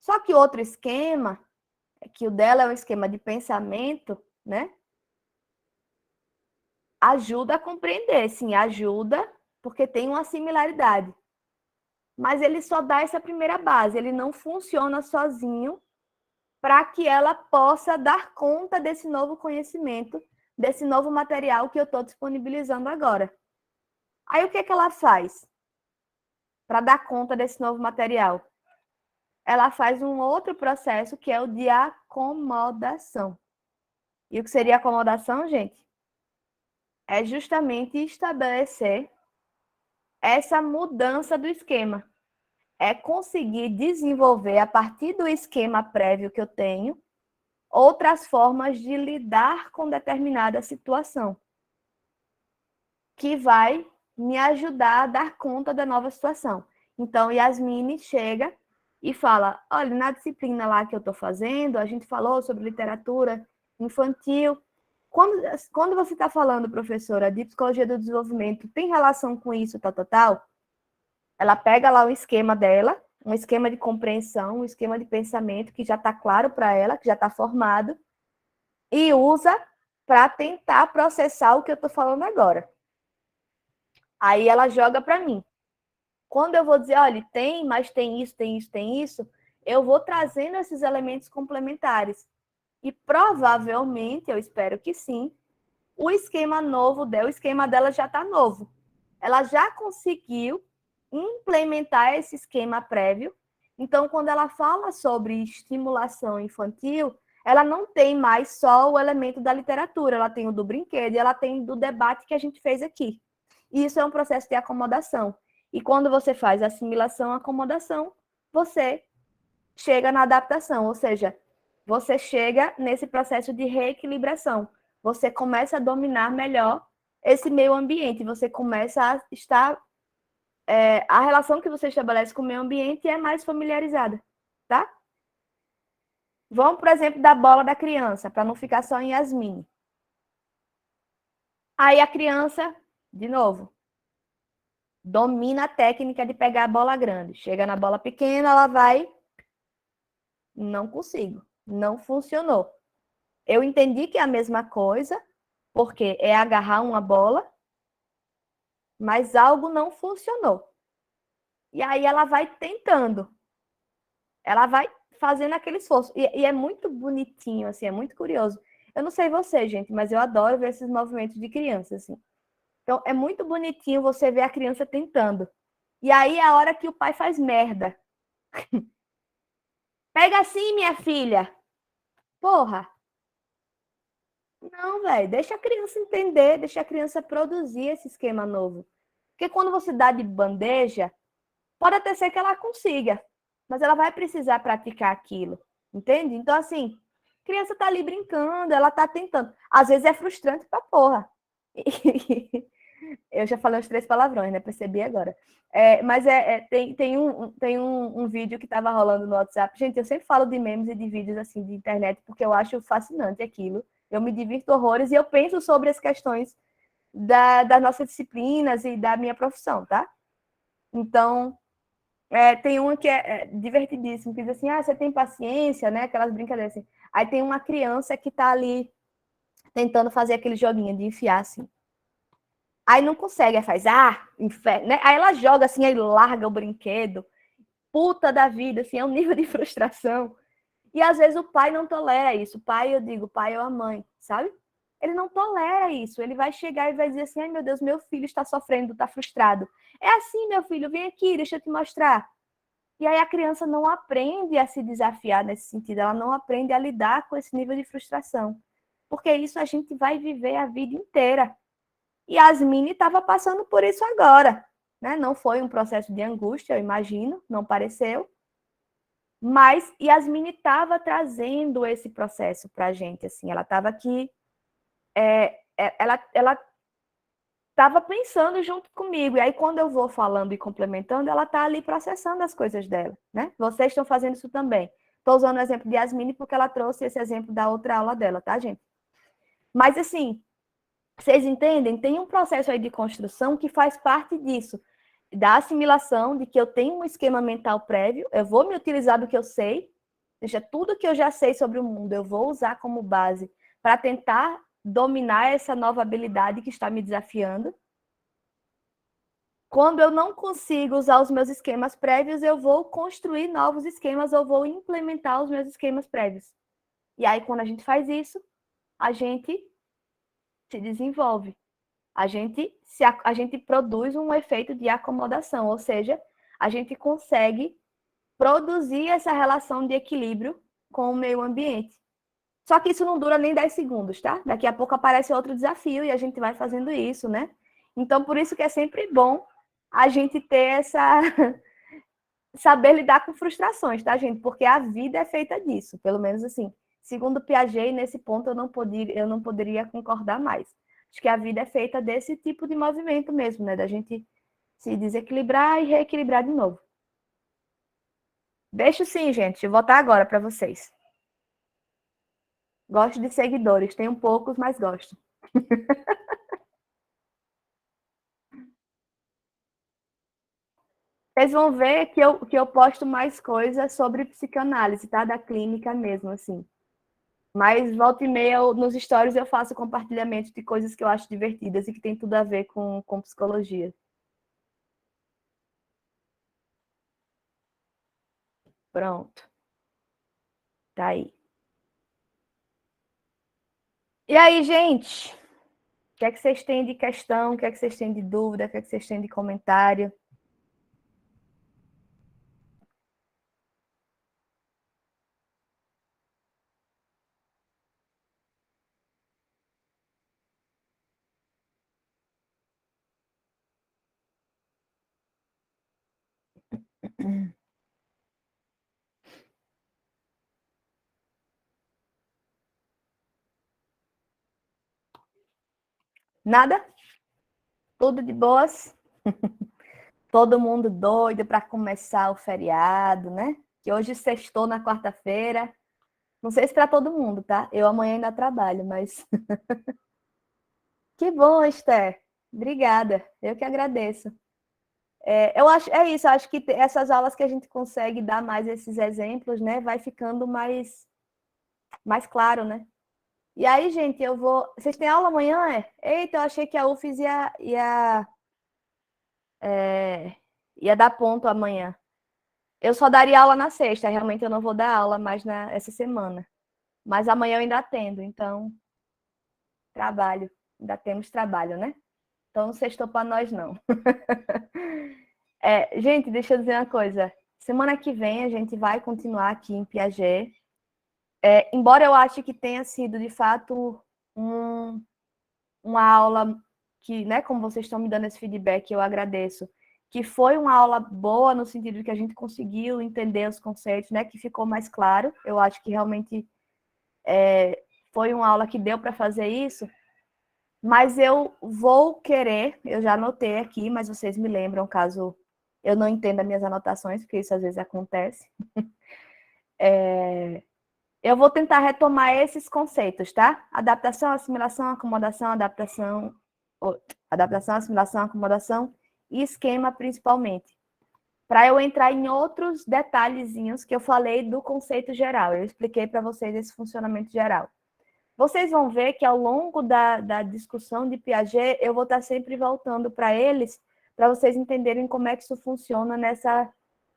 Só que outro esquema, que o dela é um esquema de pensamento, né? Ajuda a compreender, sim, ajuda, porque tem uma similaridade. Mas ele só dá essa primeira base, ele não funciona sozinho para que ela possa dar conta desse novo conhecimento, desse novo material que eu estou disponibilizando agora. Aí o que ela faz para dar conta desse novo material? Ela faz um outro processo que é o de acomodação. E o que seria acomodação, gente? É justamente estabelecer essa mudança do esquema. É conseguir desenvolver, a partir do esquema prévio que eu tenho, outras formas de lidar com determinada situação, que vai me ajudar a dar conta da nova situação. Então, Yasmine chega e fala, olha, na disciplina lá que eu estou fazendo, a gente falou sobre literatura infantil. Quando você está falando, professora, de psicologia do desenvolvimento, tem relação com isso, tal? Ela pega lá o esquema dela, um esquema de compreensão, um esquema de pensamento que já está claro para ela, que já está formado, e usa para tentar processar o que eu estou falando agora. Aí ela joga para mim. Quando eu vou dizer, olha, tem, mas tem isso, eu vou trazendo esses elementos complementares. E provavelmente, eu espero que sim, o esquema novo dela, o esquema dela já está novo. Ela já conseguiu implementar esse esquema prévio. Então, quando ela fala sobre estimulação infantil, ela não tem mais só o elemento da literatura, ela tem o do brinquedo e ela tem do debate que a gente fez aqui. E isso é um processo de acomodação. E quando você faz assimilação, acomodação, você chega na adaptação, ou seja, você chega nesse processo de reequilibração. Você começa a dominar melhor esse meio ambiente, você começa a estar... a relação que você estabelece com o meio ambiente é mais familiarizada, tá? Vamos, por exemplo, da bola da criança, para não ficar só em Yasmine. Aí a criança, de novo, domina a técnica de pegar a bola grande. Chega na bola pequena, ela vai... Não consigo. Não funcionou. Eu entendi que é a mesma coisa, porque é agarrar uma bola, mas algo não funcionou. E aí ela vai tentando. Ela vai fazendo aquele esforço. E é muito bonitinho, assim, é muito curioso. Eu não sei você, gente, mas eu adoro ver esses movimentos de criança, assim. Então, é muito bonitinho você ver a criança tentando. E aí é a hora que o pai faz merda. Pega assim, minha filha. Porra. Não, velho. Deixa a criança entender, deixa a criança produzir esse esquema novo. Porque quando você dá de bandeja, pode até ser que ela consiga, mas ela vai precisar praticar aquilo. Entende? Então, assim, a criança tá ali brincando, ela tá tentando. Às vezes é frustrante pra porra. Eu já falei os 3 palavrões, né? Percebi agora. Mas tem um vídeo que estava rolando no WhatsApp. Gente, eu sempre falo de memes e de vídeos assim de internet porque eu acho fascinante aquilo. Eu me divirto horrores e eu penso sobre as questões das nossas disciplinas e da minha profissão, tá? Então, tem um que é divertidíssimo, que diz assim, você tem paciência, né? Aquelas brincadeiras assim. Aí tem uma criança que tá ali tentando fazer aquele joguinho de enfiar assim. Aí não consegue, aí faz, inferno, né? Aí ela joga assim, aí larga o brinquedo. Puta da vida, assim, é um nível de frustração. E às vezes o pai não tolera isso. O pai, eu digo, o pai ou a mãe, sabe? Ele não tolera isso. Ele vai chegar e vai dizer assim, ai meu Deus, meu filho está sofrendo, está frustrado. É assim, meu filho, vem aqui, deixa eu te mostrar. E aí a criança não aprende a se desafiar nesse sentido, ela não aprende a lidar com esse nível de frustração. Porque isso a gente vai viver a vida inteira. E Yasmine estava passando por isso agora, né? Não foi um processo de angústia, eu imagino, não pareceu. Mas Yasmine estava trazendo esse processo para a gente, assim. Ela estava aqui, ela estava pensando junto comigo. E aí, quando eu vou falando e complementando, ela está ali processando as coisas dela, né? Vocês estão fazendo isso também. Estou usando o exemplo de Yasmine porque ela trouxe esse exemplo da outra aula dela, tá, gente? Mas, assim, vocês entendem? Tem um processo aí de construção que faz parte disso, da assimilação, de que eu tenho um esquema mental prévio, eu vou me utilizar do que eu sei, seja, tudo que eu já sei sobre o mundo, eu vou usar como base para tentar dominar essa nova habilidade que está me desafiando. Quando eu não consigo usar os meus esquemas prévios, eu vou construir novos esquemas ou vou implementar os meus esquemas prévios. E aí, quando a gente faz isso, a gente se desenvolve. A gente produz um efeito de acomodação, ou seja, a gente consegue produzir essa relação de equilíbrio com o meio ambiente. Só que isso não dura nem 10 segundos, tá? Daqui a pouco aparece outro desafio e a gente vai fazendo isso, né? Então, por isso que é sempre bom a gente ter essa... saber lidar com frustrações, tá, gente? Porque a vida é feita disso, pelo menos assim. Segundo Piaget, nesse ponto eu não poderia concordar mais. Acho que a vida é feita desse tipo de movimento mesmo, né? Da gente se desequilibrar e reequilibrar de novo. Deixo sim, gente. Vou voltar agora para vocês. Gosto de seguidores. Tenho poucos, mas gosto. Vocês vão ver que eu posto mais coisas sobre psicanálise, tá? Da clínica mesmo, assim. Mas volta e meia, nos stories eu faço compartilhamento de coisas que eu acho divertidas e que tem tudo a ver com psicologia. Pronto. Tá aí. E aí, gente? O que é que vocês têm de questão? O que é que vocês têm de dúvida? O que é que vocês têm de comentário? Nada? Tudo de boas? Todo mundo doido para começar o feriado, né? Que hoje sextou na quarta-feira. Não sei se para todo mundo, tá? Eu amanhã ainda trabalho, mas que bom, Esther. Obrigada. Eu que agradeço. Eu acho, é isso, acho que essas aulas que a gente consegue dar mais esses exemplos, né? Vai ficando mais claro, né? E aí, gente, eu vou. Vocês têm aula amanhã, é? Eita, eu achei que a UFES ia dar ponto amanhã. Eu só daria aula na sexta, realmente eu não vou dar aula mais essa semana. Mas amanhã eu ainda atendo, então trabalho. Ainda temos trabalho, né? Então não sextou para nós, não. Gente, deixa eu dizer uma coisa. Semana que vem a gente vai continuar aqui em Piaget. Embora eu ache que tenha sido, de fato, uma aula que, né, como vocês estão me dando esse feedback, eu agradeço, que foi uma aula boa no sentido de que a gente conseguiu entender os conceitos, né, que ficou mais claro. Eu acho que realmente foi uma aula que deu para fazer isso, mas eu vou querer, eu já anotei aqui, mas vocês me lembram caso eu não entenda minhas anotações, porque isso às vezes acontece. Eu vou tentar retomar esses conceitos, tá? Adaptação, assimilação, acomodação, adaptação, assimilação, acomodação e esquema, principalmente. Para eu entrar em outros detalhezinhos que eu falei do conceito geral. Eu expliquei para vocês esse funcionamento geral. Vocês vão ver que ao longo da discussão de Piaget, eu vou estar sempre voltando para eles, para vocês entenderem como é que isso funciona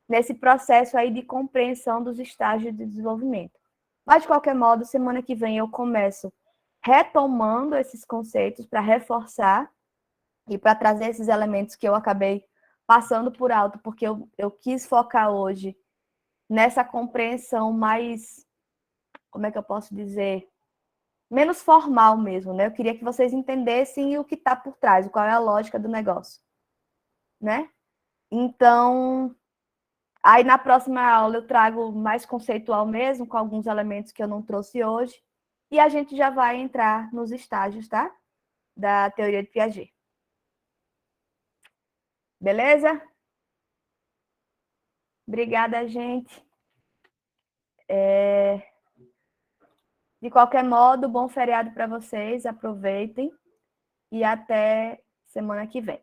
nesse processo aí de compreensão dos estágios de desenvolvimento. Mas, de qualquer modo, semana que vem eu começo retomando esses conceitos para reforçar e para trazer esses elementos que eu acabei passando por alto, porque eu quis focar hoje nessa compreensão mais, como é que eu posso dizer, menos formal mesmo, né? Eu queria que vocês entendessem o que está por trás, qual é a lógica do negócio, né? Então, aí na próxima aula eu trago mais conceitual mesmo, com alguns elementos que eu não trouxe hoje, e a gente já vai entrar nos estágios, tá? Da teoria de Piaget. Beleza? Obrigada, gente. De qualquer modo, bom feriado para vocês, aproveitem e até semana que vem.